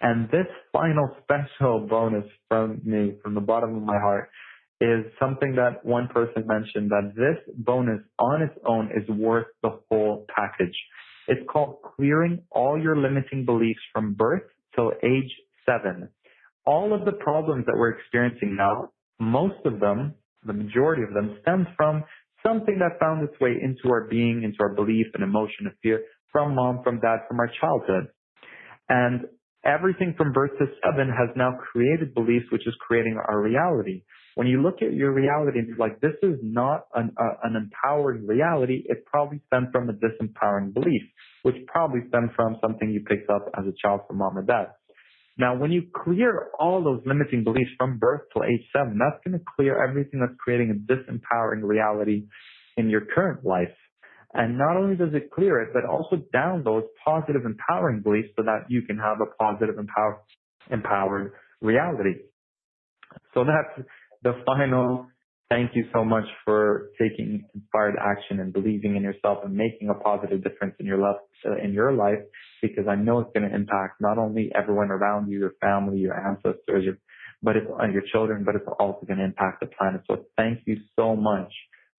And this final special bonus from me, from the bottom of my heart, is something that one person mentioned, that this bonus on its own is worth the whole package. It's called clearing all your limiting beliefs from birth till age 7. All of the problems that we're experiencing now, most of them, the majority of them, stems from something that found its way into our being, into our belief and emotion of fear from mom, from dad, from our childhood. And everything from birth to 7 has now created beliefs, which is creating our reality. When you look at your reality and you're like, this is not an empowering reality, it probably stemmed from a disempowering belief, which probably stemmed from something you picked up as a child from mom or dad. Now, when you clear all those limiting beliefs from birth till age 7, that's going to clear everything that's creating a disempowering reality in your current life. And not only does it clear it, but also downloads positive, empowering beliefs so that you can have a positive, empowered reality. So that's the final. Thank you so much for taking inspired action and believing in yourself and making a positive difference in your life, because I know it's going to impact not only everyone around you, your family, your ancestors, your children, but it's also going to impact the planet. So thank you so much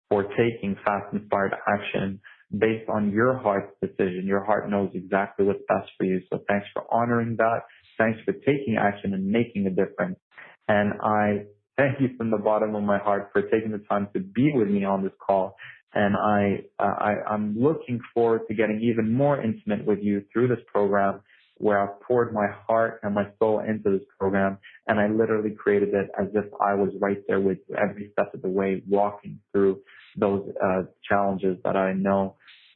for taking fast, inspired action based on your heart's decision. Your heart knows exactly what's best for you. So thanks for honoring that. Thanks for taking action and making a difference. And I thank you from the bottom of my heart for taking the time to be with me on this call. And I'm looking forward to getting even more intimate with you through this program, where I've poured my heart and my soul into this program. And I literally created it as if I was right there with you every step of the way, walking through those challenges that I know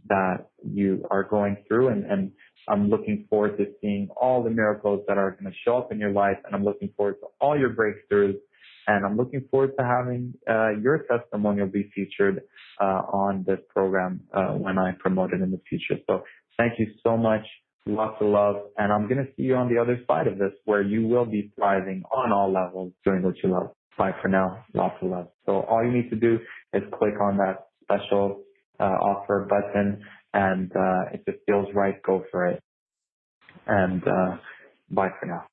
that you are going through. And I'm looking forward to seeing all the miracles that are going to show up in your life. And I'm looking forward to all your breakthroughs. And I'm looking forward to having your testimonial be featured on this program when I promote it in the future. So thank you so much. Lots of love. And I'm going to see you on the other side of this, where you will be thriving on all levels, doing what you love. Bye for now. Lots of love. So all you need to do is click on that special offer button, and if it feels right, go for it. And bye for now.